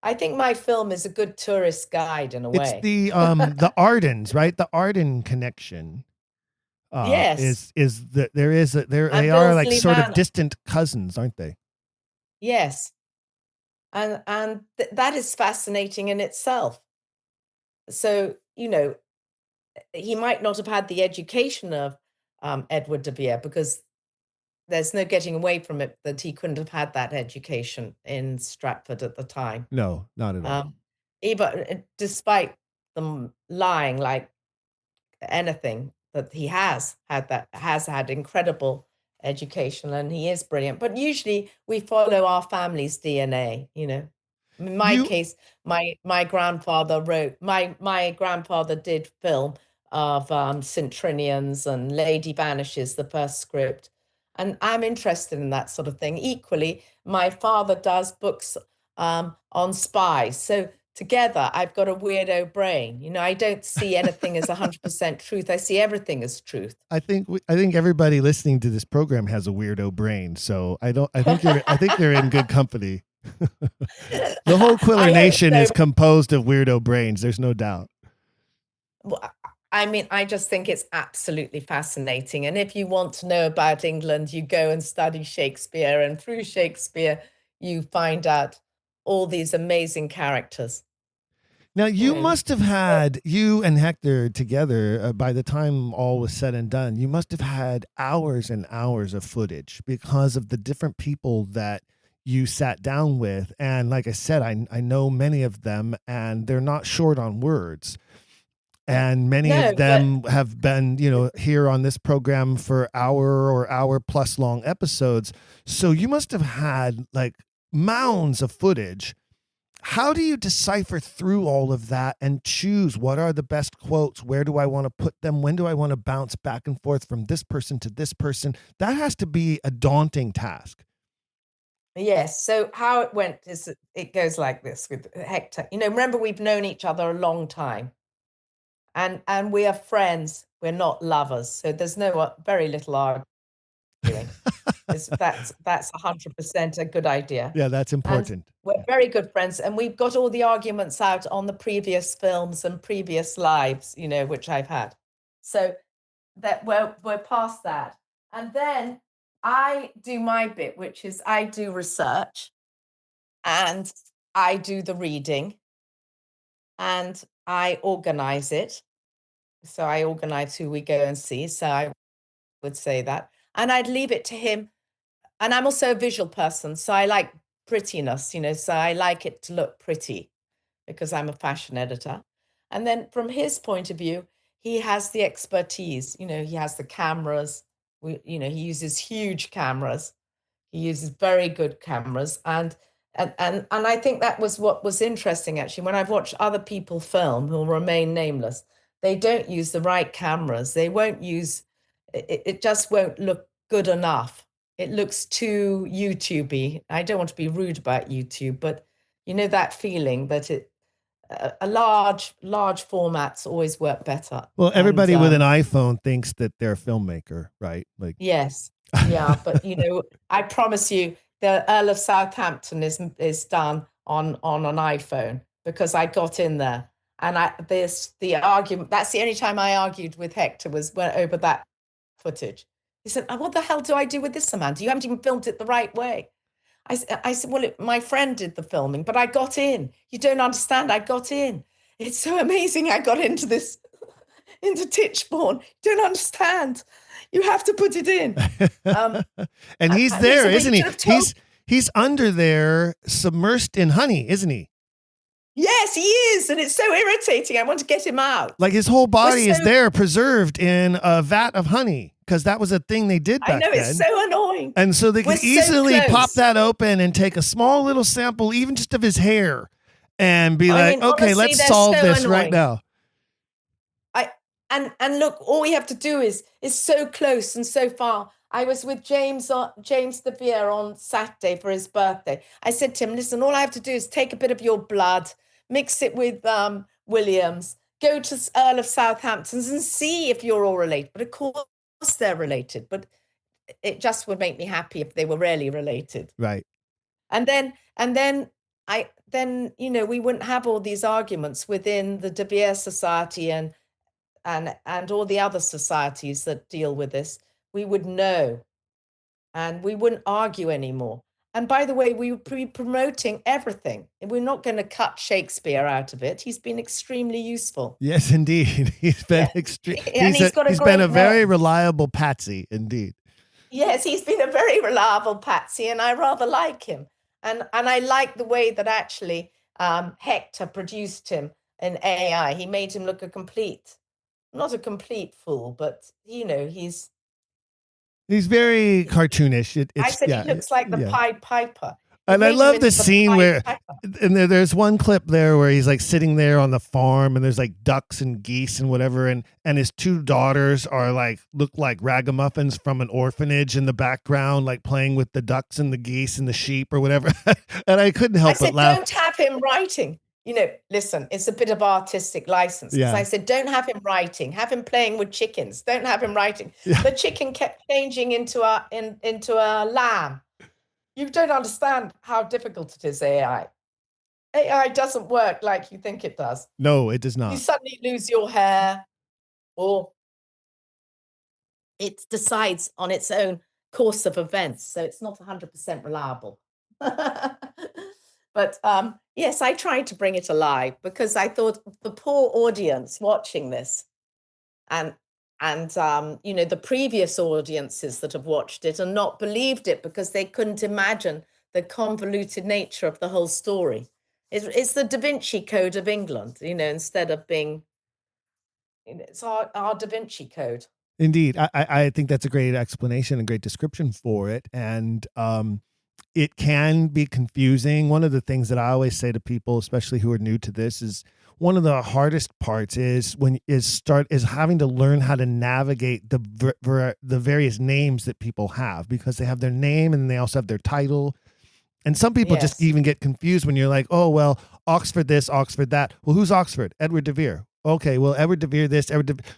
I think my film is a good tourist guide in a way. It's the Ardens, right? The Arden connection. Yes, they are like sort of distant cousins, aren't they? Yes. And that is fascinating in itself. So, he might not have had the education of Edward de Vere, because there's no getting away from it that he couldn't have had that education in Stratford at the time. No, not at all. Even despite them lying like anything, that he has had incredible education and he is brilliant. But usually we follow our family's DNA, In my case, my grandfather my grandfather did film of St. Trinian's and Lady Vanishes, the first script. And I'm interested in that sort of thing. Equally, my father does books on spies. So together, I've got a weirdo brain. I don't see anything as 100% truth. I see everything as truth. I think everybody listening to this program has a weirdo brain. So I think you're in good company. The whole Quiller Nation is composed of weirdo brains. There's no doubt. Well, I mean, I just think it's absolutely fascinating. And if you want to know about England, you go and study Shakespeare, and through Shakespeare, you find out all these amazing characters. Now, you must have had, you and Hector together, by the time all was said and done, you must have had hours and hours of footage because of the different people that you sat down with. And like I said, I know many of them, and they're not short on words. And many of them have been, here on this program for hour plus long episodes. So you must have had like mounds of footage. How do you decipher through all of that and choose what are the best quotes? Where do I want to put them? When do I want to bounce back and forth from this person to this person? That has to be a daunting task. Yes. So how it went is it goes like this with Hector. Remember, we've known each other a long time. And we are friends. We're not lovers. So there's very little arguing. That's 100% a good idea. Yeah, that's important. And we're very good friends, and we've got all the arguments out on the previous films and previous lives, which I've had. So that we're past that, And then I do my bit, which is I do research and I do the reading and I organize it. So I organize who we go and see. So I would say that. And I'd leave it to him. And I'm also a visual person. So I like prettiness, so I like it to look pretty because I'm a fashion editor. And then from his point of view, he has the expertise, he has the cameras. He uses huge cameras. He uses very good cameras. And I think that was what was interesting, actually, when I've watched other people film who will remain nameless. They don't use the right cameras. They won't use, it just won't look good enough. It looks too YouTube-y. I don't want to be rude about YouTube, but that feeling that a large formats always work better. Well, everybody with an iPhone thinks that they're a filmmaker, right? Like, yes, yeah, but I promise you, the Earl of Southampton is done on an iPhone because I got in there, and the argument. That's the only time I argued with Hector went over that footage. He said, "Oh, what the hell do I do with this, Amanda? You haven't even filmed it the right way." I said, well, my friend did the filming, but I got in. You don't understand. I got in. It's so amazing. I got into this, into Titchbourne. You don't understand. You have to put it in. And he's there, isn't he? He's under there, submersed in honey, isn't he? Yes, he is. And it's so irritating. I want to get him out. Like his whole body is there, preserved in a vat of honey. Because that was a thing they did back then. I know, it's so annoying. And so they could easily pop that open and take a small little sample, even just of his hair, and be okay, honestly, let's solve this right now. And look, all we have to do is so close and so far. I was with James de Vere on Saturday for his birthday. I said to him, listen, all I have to do is take a bit of your blood, mix it with Williams, go to Earl of Southampton's and see if you're all related. But of course, they're related, but it just would make me happy if they were really related, right? And then we wouldn't have all these arguments within the De Vere Society and all the other societies that deal with this. We would know, and we wouldn't argue anymore. And by the way, we would be promoting everything. We're not going to cut Shakespeare out of it. He's been extremely useful. Yes, indeed. He's been extreme. He's been a very reliable patsy, indeed. Yes, he's been a very reliable patsy, and I rather like him. And I like the way that actually Hector produced him in AI. He made him look not a complete fool, but he's very cartoonish. I said he looks like the Pied Piper. And I love the scene where, and there's one clip there where he's like sitting there on the farm and there's like ducks and geese and whatever. And his two daughters look like ragamuffins from an orphanage in the background, like playing with the ducks and the geese and the sheep or whatever. And I couldn't help but laugh. Don't have him writing. Listen, it's a bit of artistic license. Yeah. So I said, don't have him writing. Have him playing with chickens. Don't have him writing. Yeah. The chicken kept changing into a lamb. You don't understand how difficult it is, AI. AI doesn't work like you think it does. No, it does not. You suddenly lose your hair, or it decides on its own course of events. So it's not 100% reliable. But yes, I tried to bring it alive because I thought the poor audience watching this and the previous audiences that have watched it and not believed it because they couldn't imagine the convoluted nature of the whole story. It's the Da Vinci Code of England, instead of being, it's our Da Vinci Code. Indeed. I think that's a great explanation and great description for it. And it can be confusing. One of the things that I always say to people, especially who are new to this, is one of the hardest parts is having to learn how to navigate the various names that people have, because they have their name and they also have their title. And some people just even get confused when you're like, oh, well, Oxford this, Oxford that. Well, who's Oxford? Edward de Vere. Okay, well, Edward de Vere this,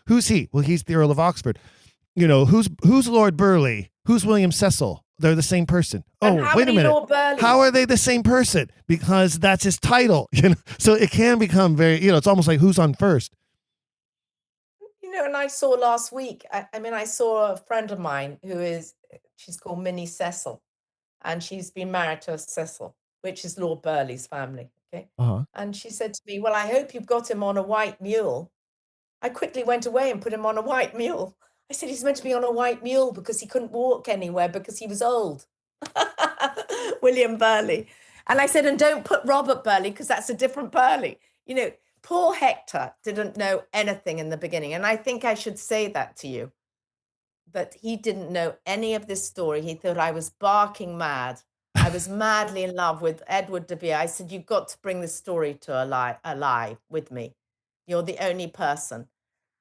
who's he? Well, he's the Earl of Oxford. Who's Lord Burleigh? Who's William Cecil? They're the same person. And wait a minute. How are they the same person? Because that's his title. So it can become very, it's almost like who's on first. and I saw last week, I saw a friend of mine she's called Minnie Cecil, and she's been married to a Cecil, which is Lord Burleigh's family. Okay. Uh-huh. And she said to me, well, I hope you've got him on a white mule. I quickly went away and put him on a white mule. I said, he's meant to be on a white mule because he couldn't walk anywhere because he was old. William Burleigh. And I said, and don't put Robert Burleigh because that's a different Burleigh. You know, poor Hector didn't know anything in the beginning. And I think I should say that to you, that he didn't know any of this story. He thought I was barking mad. I was madly in love with Edward de Vere. I said, you've got to bring this story to alive with me. You're the only person.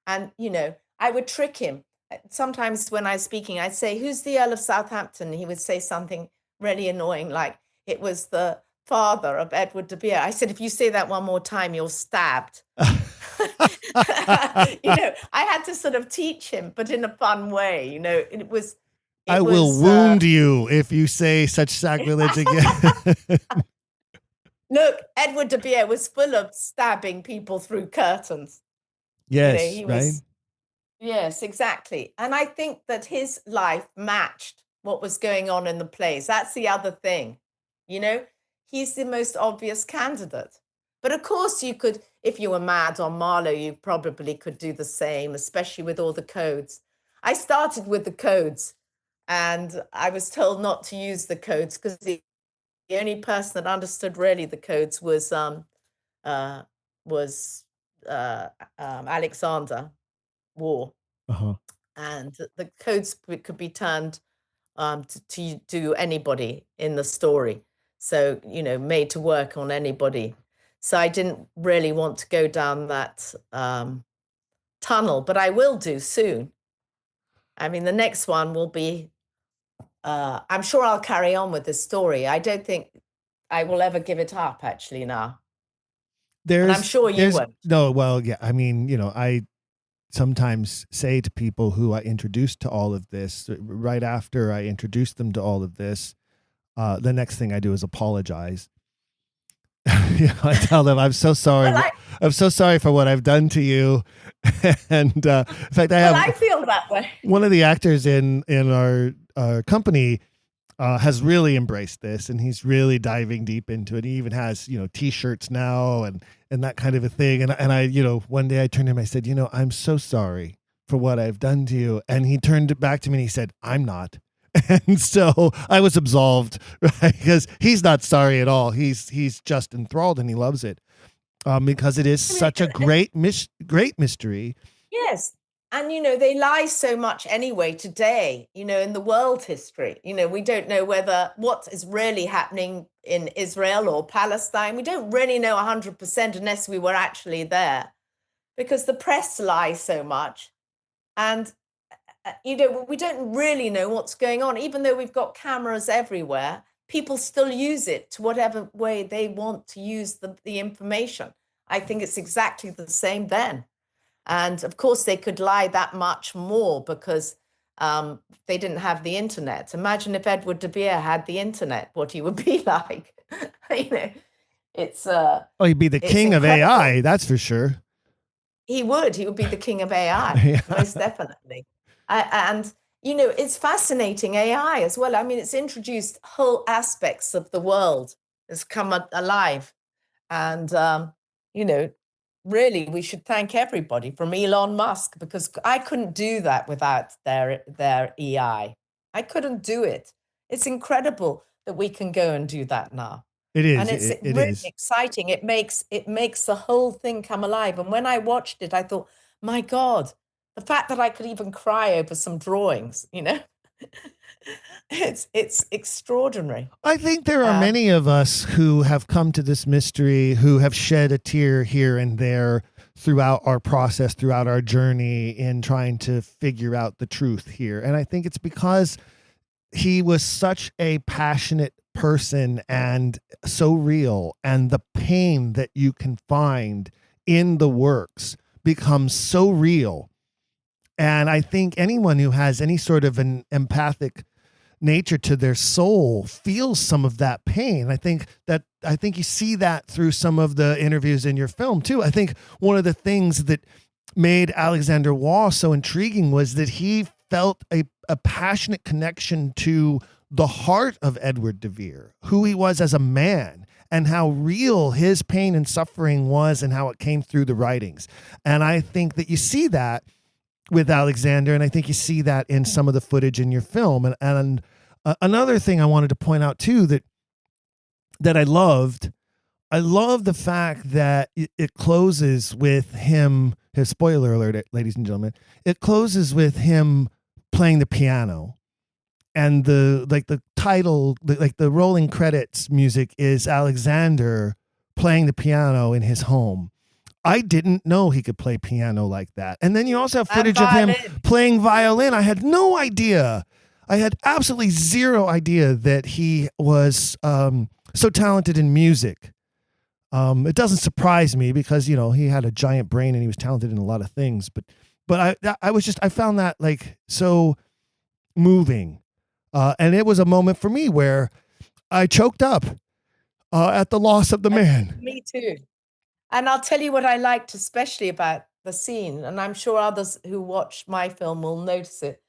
And, you know, I would trick him. Sometimes when I was speaking, I'd say, who's the Earl of Southampton? He would say something really annoying, like it was the father of Edward de Vere. I said, if you say that one more time, you're stabbed. You know, I had to sort of teach him, but in a fun way. You know, I will wound you if you say such sacrilege again. Look, Edward de Vere was full of stabbing people through curtains. Yes, you know, right? Yes, exactly. And I think that his life matched what was going on in the plays. That's the other thing. You know, he's the most obvious candidate. But of course you could, if you were mad on Marlowe, you probably could do the same, especially with all the codes. I started with the codes and I was told not to use the codes because the only person that understood really the codes was Alexander War. Uh-huh. And the codes could be turned to do anybody in the story. So, you know, made to work on anybody. So I didn't really want to go down that tunnel, but I will do soon. I mean, the next one will be, I'm sure I'll carry on with this story. I don't think I will ever give it up, actually, now. And I'm sure you won't. No, well, yeah. I mean, you know, I sometimes say to people who I introduced to all of this, right after I introduced them to all of this, the next thing I do is apologize. You know, I tell them, I'm so sorry. Well, I'm so sorry for what I've done to you. And in fact, I feel that way. One of the actors in our company has really embraced this, and he's really diving deep into it. He even has, you know, T-shirts now and that kind of a thing. And I, you know, one day I turned to him, I said, you know, I'm so sorry for what I've done to you. And he turned it back to me and he said, I'm not. And so I was absolved, right? Because he's not sorry at all. He's just enthralled and he loves it because it is such a great mystery. Yes. And, you know, they lie so much anyway today, you know, in the world history. You know, we don't know what is really happening in Israel or Palestine. We don't really know 100% unless we were actually there, because the press lies so much. And, you know, we don't really know what's going on. Even though we've got cameras everywhere, people still use it to whatever way they want to use the information. I think it's exactly the same then. And of course, they could lie that much more because they didn't have the internet. Imagine if Edward de Vere had the internet, what he would be like. You know, it's he'd be the king of AI, that's for sure. He would be the king of AI, most definitely. And you know, it's fascinating, AI as well. I mean, it's introduced whole aspects of the world. It's come alive, and you know. Really, we should thank everybody from Elon Musk, because I couldn't do that without their EI. I couldn't do it. It's incredible that we can go and do that now. It is. And it's really exciting. It makes the whole thing come alive. And when I watched it, I thought, my God, the fact that I could even cry over some drawings, you know, it's extraordinary. I think there are many of us who have come to this mystery, who have shed a tear here and there throughout our process, throughout our journey in trying to figure out the truth here. And I think it's because he was such a passionate person and so real, and the pain that you can find in the works becomes so real. And I think anyone who has any sort of an empathic nature to their soul feels some of that pain. I think you see that through some of the interviews in your film too. I think one of the things that made Alexander Waugh so intriguing was that he felt a passionate connection to the heart of Edward de Vere, who he was as a man, and how real his pain and suffering was and how it came through the writings. And I think that you see that with Alexander, and I think you see that in some of the footage in your film. And another thing I wanted to point out too, that I love the fact that it closes with him, his spoiler alert, ladies and gentlemen, it closes with him playing the piano. And the title, the rolling credits music is Alexander playing the piano in his home. I didn't know he could play piano like that. And then you also have footage of him playing violin. I had no idea. I had absolutely zero idea that he was so talented in music. It doesn't surprise me because, you know, he had a giant brain and he was talented in a lot of things. But I found that like so moving. And it was a moment for me where I choked up at the loss of the man. Me too. And I'll tell you what I liked especially about the scene, and I'm sure others who watched my film will notice it.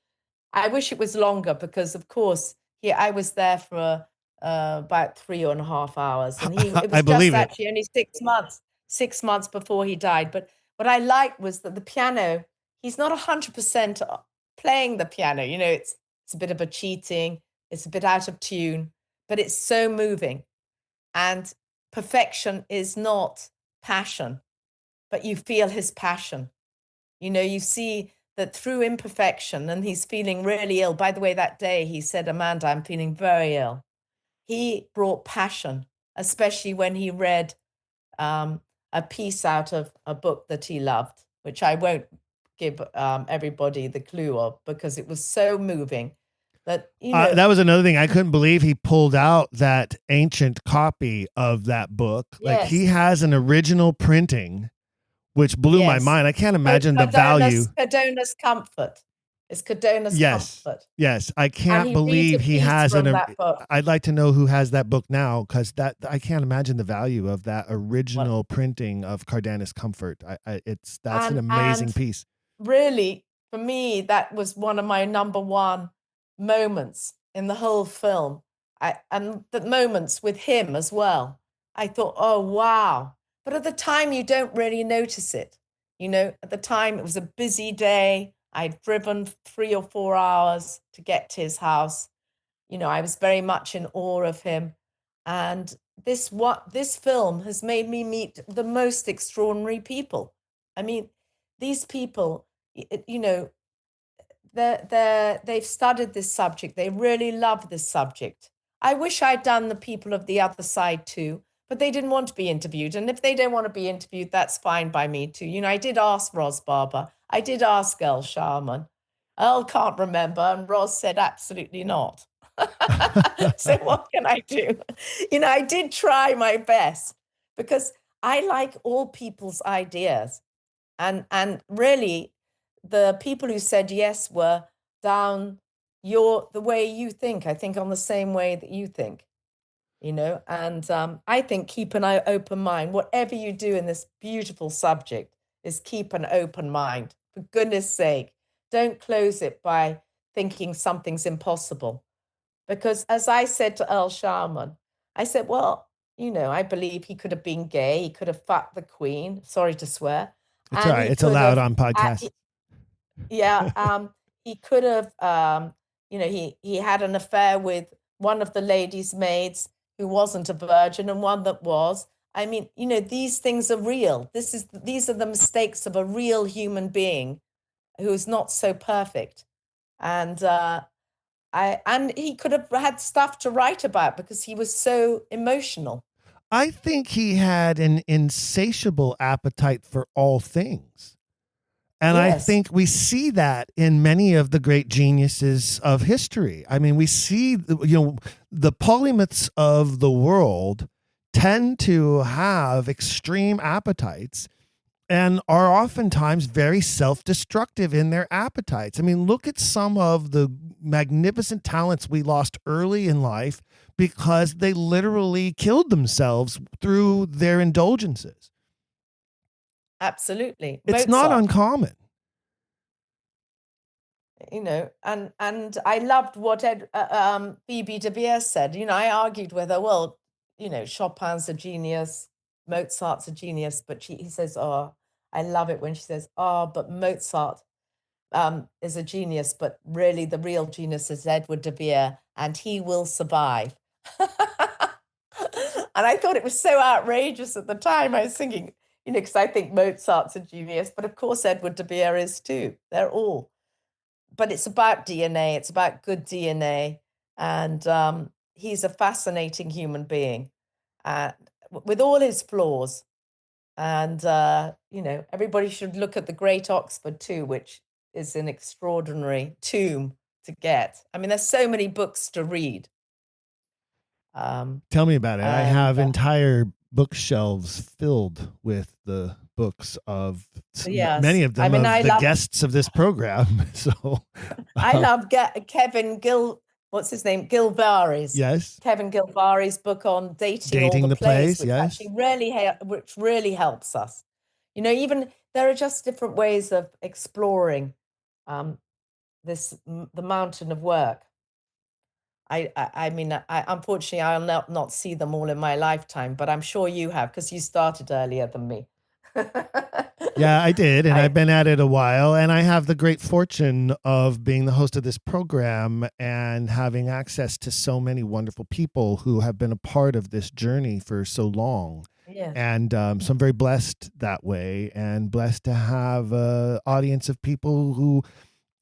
I wish it was longer because, of course, I was there for about 3.5 hours. And it was just actually only 6 months before he died. But what I liked was that the piano, he's not 100% playing the piano. You know, it's a bit of a cheating. It's a bit out of tune, but it's so moving. And perfection is not passion, but you feel his passion. You know, you see that through imperfection, and he's feeling really ill. By the way, that day he said, Amanda, I'm feeling very ill. He brought passion, especially when he read a piece out of a book that he loved, which I won't give everybody the clue of because it was so moving. That, you know, that was another thing. I couldn't believe he pulled out that ancient copy of that book. Yes. Like he has an original printing, which blew my mind. I can't imagine the value. Cadona's Comfort. It's Cadona's Comfort. Yes. I can't believe he has I'd like to know who has that book now, because I can't imagine the value of that original printing of Cardenas Comfort. That's an amazing piece. Really, for me, that was one of my number one moments in the whole film. And the moments with him as well. I thought, oh, wow. But at the time, you don't really notice it. You know, at the time, it was a busy day. I'd driven 3 or 4 hours to get to his house. You know, I was very much in awe of him. And this film has made me meet the most extraordinary people. I mean, these people, you know, they've studied this subject. They really love this subject. I wish I'd done the people of the other side too, but they didn't want to be interviewed. And if they don't want to be interviewed, that's fine by me too. You know, I did ask Ros Barber. I did ask Earl Showerman. Earl can't remember, and Ros said absolutely not. So what can I do? You know, I did try my best because I like all people's ideas. And really, the people who said yes were down the way you think. I think on the same way that you think, you know. And I think keep an open mind. Whatever you do in this beautiful subject is keep an open mind. For goodness sake, don't close it by thinking something's impossible. Because as I said to Earl Showerman, I said, well, you know, I believe he could have been gay. He could have fucked the Queen. Sorry to swear. It's all right. It's allowed on podcasts. He could have, you know, he had an affair with one of the ladies' maids who wasn't a virgin and one that was. I mean, you know, these things are real. These are the mistakes of a real human being who is not so perfect. And he could have had stuff to write about because he was so emotional. I think he had an insatiable appetite for all things. And yes. I think we see that in many of the great geniuses of history. I mean, we see, you know, the polymaths of the world tend to have extreme appetites and are oftentimes very self-destructive in their appetites. I mean, look at some of the magnificent talents we lost early in life because they literally killed themselves through their indulgences. absolutely. It's not uncommon. You know, and I loved what Edward de Vere said. You know, I argued with her, well, you know, Chopin's a genius, Mozart's a genius, but he says, oh, I love it when she says, oh, but Mozart is a genius, but really the real genius is Edward de Vere, and he will survive. And I thought it was so outrageous at the time. I was thinking, you know, because I think Mozart's a genius, but of course Edward de Vere is too. They're all. But it's about DNA. It's about good DNA. And he's a fascinating human being with all his flaws. And, you know, everybody should look at the Great Oxford too, which is an extraordinary tomb to get. I mean, there's so many books to read. Tell me about it. I have entire bookshelves filled with the books of many of them, the guests of this program. So I love Kevin what's his name? Gilvary's. Yes. Kevin Gilvary's book on dating all the plays, which yes. which really helps us. You know, even there are just different ways of exploring the mountain of work. I mean, unfortunately, I'll not see them all in my lifetime, but I'm sure you have, because you started earlier than me. Yeah, I did. And I've been at it a while, and I have the great fortune of being the host of this program and having access to so many wonderful people who have been a part of this journey for so long. Yeah. And so I'm very blessed that way, and blessed to have an audience of people who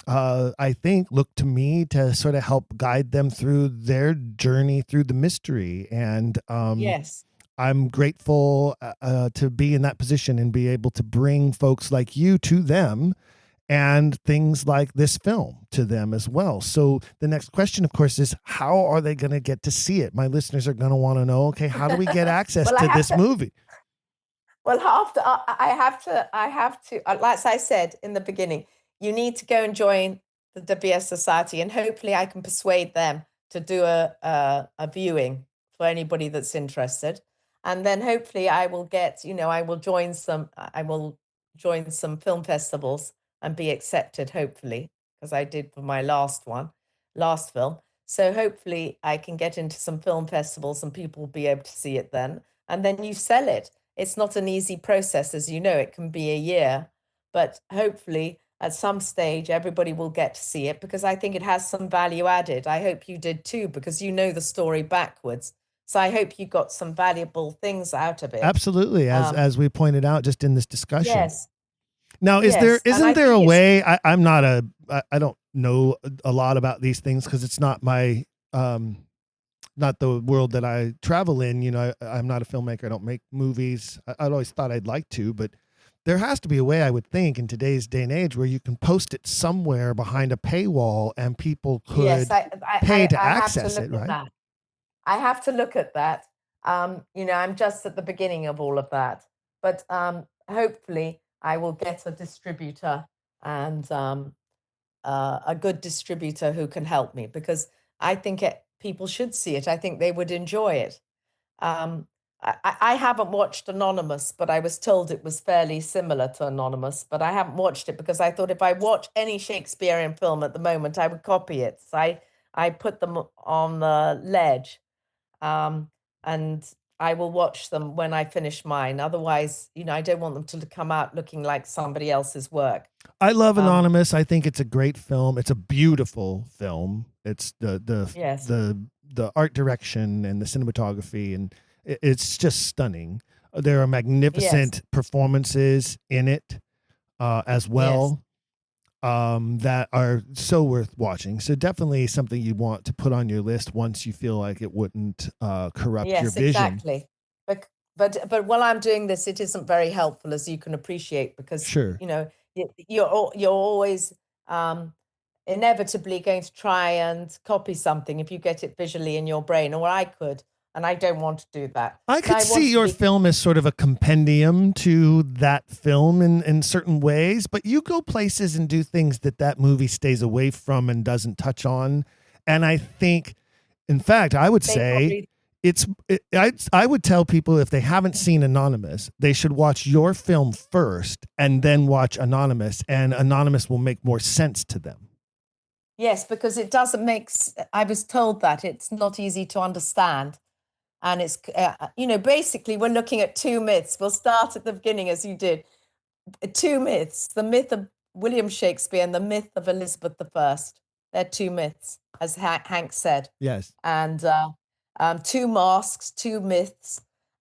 I think look to me to sort of help guide them through their journey through the mystery. And yes, I'm grateful to be in that position and be able to bring folks like you to them, and things like this film to them as well. So the next question, of course, is how are they going to get to see it? My listeners are going to want to know, okay, how do we get access to this movie? Well, I have to, like I said in the beginning, you need to go and join the De Vere Society, and hopefully I can persuade them to do a viewing for anybody that's interested. And then hopefully I will join some film festivals and be accepted, hopefully, because I did for my last film. So hopefully I can get into some film festivals and people will be able to see it then. And then you sell it. It's not an easy process, as you know, it can be a year, but hopefully at some stage, everybody will get to see it, because I think it has some value added. I hope you did too, because you know the story backwards. So I hope you got some valuable things out of it. Absolutely, as we pointed out just in this discussion. Yes. Now, isn't there a way? I don't know a lot about these things, because it's not my not the world that I travel in. You know, I'm not a filmmaker. I don't make movies. I always thought I'd like to, but there has to be a way, I would think, in today's day and age, where you can post it somewhere behind a paywall and people could pay to access it, right? I have to look at that. You know, I'm just at the beginning of all of that. But hopefully I will get a distributor, and a good distributor who can help me, because I think people should see it. I think they would enjoy it. I haven't watched Anonymous, but I was told it was fairly similar to Anonymous, but I haven't watched it because I thought if I watch any Shakespearean film at the moment, I would copy it. So I put them on the ledge, and I will watch them when I finish mine. Otherwise, you know, I don't want them to come out looking like somebody else's work. I love Anonymous. I think it's a great film. It's a beautiful film. It's the art direction and the cinematography, and it's just stunning. There are magnificent performances in it as well, that are so worth watching. So definitely something you want to put on your list once you feel like it wouldn't corrupt your vision. Exactly. But while I'm doing this, it isn't very helpful, as you can appreciate, because you know you're always inevitably going to try and copy something if you get it visually in your brain, or I could. And I don't want to do that. I could see your film as sort of a compendium to that film in certain ways, but you go places and do things that movie stays away from and doesn't touch on. And I think, in fact, I would say I would tell people if they haven't seen Anonymous, they should watch your film first and then watch Anonymous, and Anonymous will make more sense to them. Yes, because it doesn't make. I was told that it's not easy to understand, and it's basically we're looking at two myths. We'll start at the beginning as you did. Two myths: the myth of William Shakespeare and the myth of Elizabeth I. They're two myths, as Hank said. Yes, and two masks, two myths,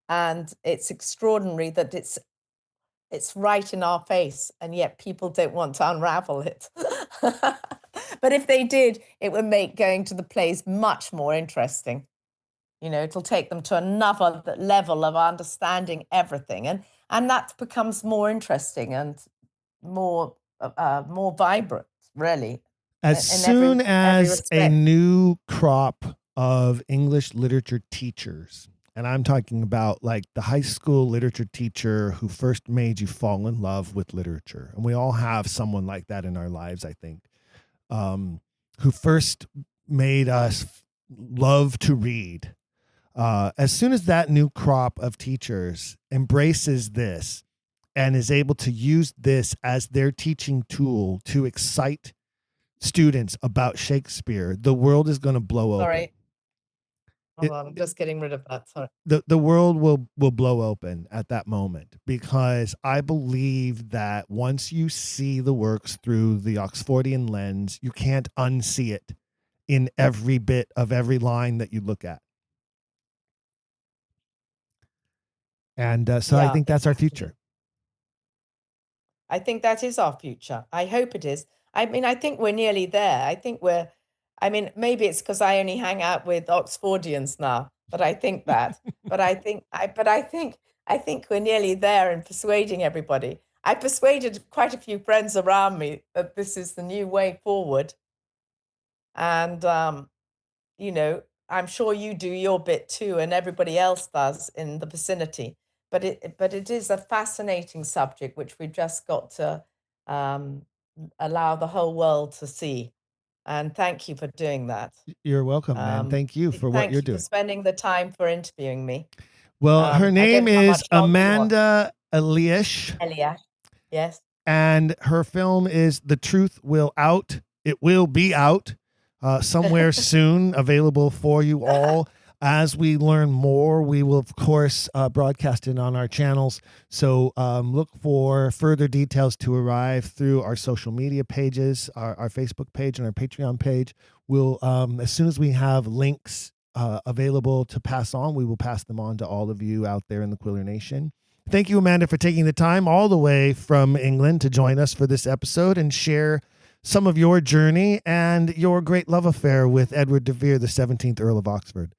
and it's extraordinary that it's right in our face, and yet people don't want to unravel it. But if they did, it would make going to the plays much more interesting. It'll take them to another level of understanding everything, and that becomes more interesting and more vibrant, really. As soon as a new crop of English literature teachers, and I'm talking about like the high school literature teacher who first made you fall in love with literature, and we all have someone like that in our lives, I think, who first made us love to read. As soon as that new crop of teachers embraces this and is able to use this as their teaching tool to excite students about Shakespeare, the world is going to blow open. Sorry. Hold on, I'm just getting rid of that. Sorry. The world will blow open at that moment, because I believe that once you see the works through the Oxfordian lens, you can't unsee it in every bit of every line that you look at. And so I think that's our future. I think that is our future. I hope it is. I mean, I think we're nearly there. Maybe it's because I only hang out with Oxfordians now, but I think that. but I think we're nearly there in persuading everybody. I persuaded quite a few friends around me that this is the new way forward. And I'm sure you do your bit too, and everybody else does in the vicinity. But it is a fascinating subject which we've just got to allow the whole world to see. And thank you for doing that. You're welcome, man. Thank you for what you're doing. Thank you for spending the time for interviewing me. Well, her name is Amanda Eliasch. Eliasch, yes. And her film is The Truth Will Out. It will be out somewhere soon, available for you all. As we learn more, we will, of course, broadcast it on our channels. So look for further details to arrive through our social media pages, our Facebook page and our Patreon page. We'll, as soon as we have links available to pass on, we will pass them on to all of you out there in the Quiller Nation. Thank you, Amanda, for taking the time all the way from England to join us for this episode and share some of your journey and your great love affair with Edward de Vere, the 17th Earl of Oxford.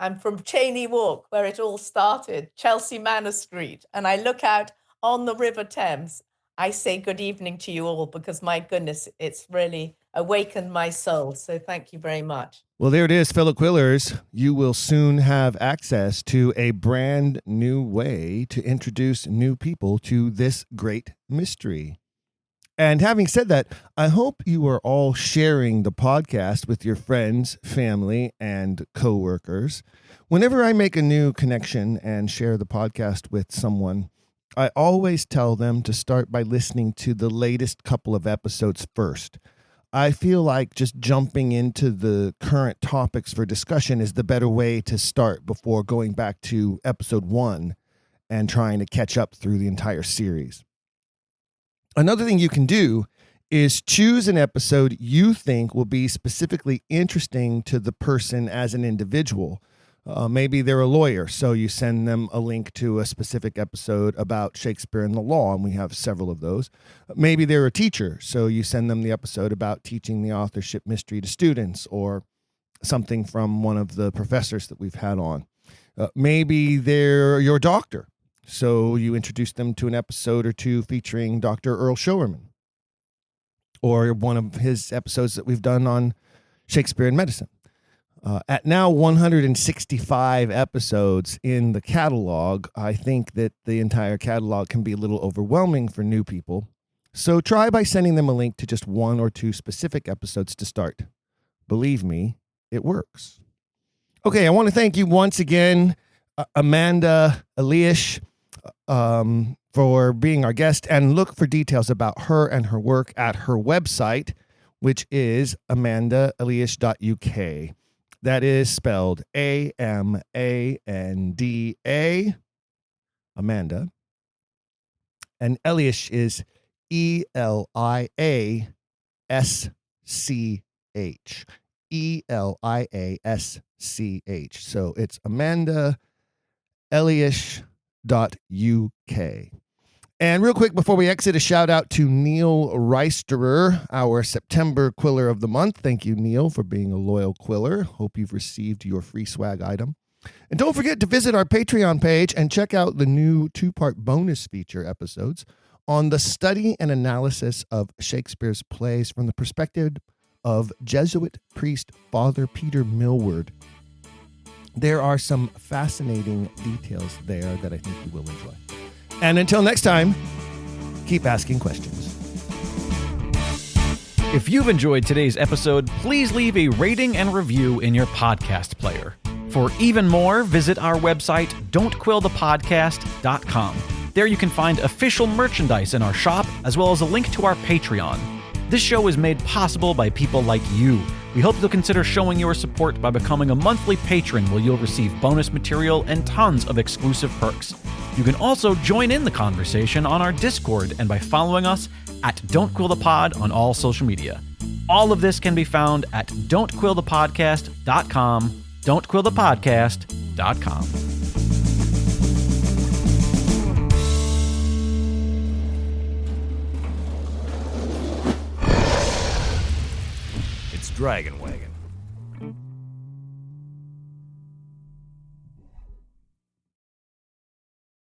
I'm from Cheney Walk, where it all started, Chelsea Manor Street, and I look out on the River Thames. I say good evening to you all because, my goodness, it's really awakened my soul. So thank you very much. Well, there it is, fellow Quillers. You will soon have access to a brand new way to introduce new people to this great mystery. And having said that, I hope you are all sharing the podcast with your friends, family, and coworkers. Whenever I make a new connection and share the podcast with someone, I always tell them to start by listening to the latest couple of episodes first. I feel like just jumping into the current topics for discussion is the better way to start before going back to episode 1 and trying to catch up through the entire series. Another thing you can do is choose an episode you think will be specifically interesting to the person as an individual. Maybe they're a lawyer, so you send them a link to a specific episode about Shakespeare and the law, and we have several of those. Maybe they're a teacher, so you send them the episode about teaching the authorship mystery to students, or something from one of the professors that we've had on. Maybe they're your doctor, so you introduce them to an episode or two featuring Dr. Earl Showerman, or one of his episodes that we've done on Shakespeare and medicine. At now 165 episodes in the catalog, I think that the entire catalog can be a little overwhelming for new people. So try by sending them a link to just one or two specific episodes to start. Believe me, it works. Okay, I want to thank you once again, Amanda Eliasch, for being our guest, and look for details about her and her work at her website, which is amandaeliasch.uk. That is spelled Amanda, Amanda, and Eliasch is Eliasch, Eliasch. So it's amandaeliasch.uk. And real quick, before we exit, a shout out to Neal Riesterer, our September Quiller of the Month. Thank you, Neal, for being a loyal Quiller. Hope you've received your free swag item. And don't forget to visit our Patreon page and check out the new 2-part bonus feature episodes on the study and analysis of Shakespeare's plays from the perspective of Jesuit priest Father Peter Millward. There are some fascinating details there that I think you will enjoy. And until next time, keep asking questions. If you've enjoyed today's episode, please leave a rating and review in your podcast player. For even more, visit our website, don'tquillthepodcast.com. There you can find official merchandise in our shop, as well as a link to our Patreon. This show is made possible by people like you. We hope you'll consider showing your support by becoming a monthly patron, where you'll receive bonus material and tons of exclusive perks. You can also join in the conversation on our Discord and by following us at Don't Quill the Pod on all social media. All of this can be found at don'tquillthepodcast.com, don'tquillthepodcast.com. It's Dragon Wagon.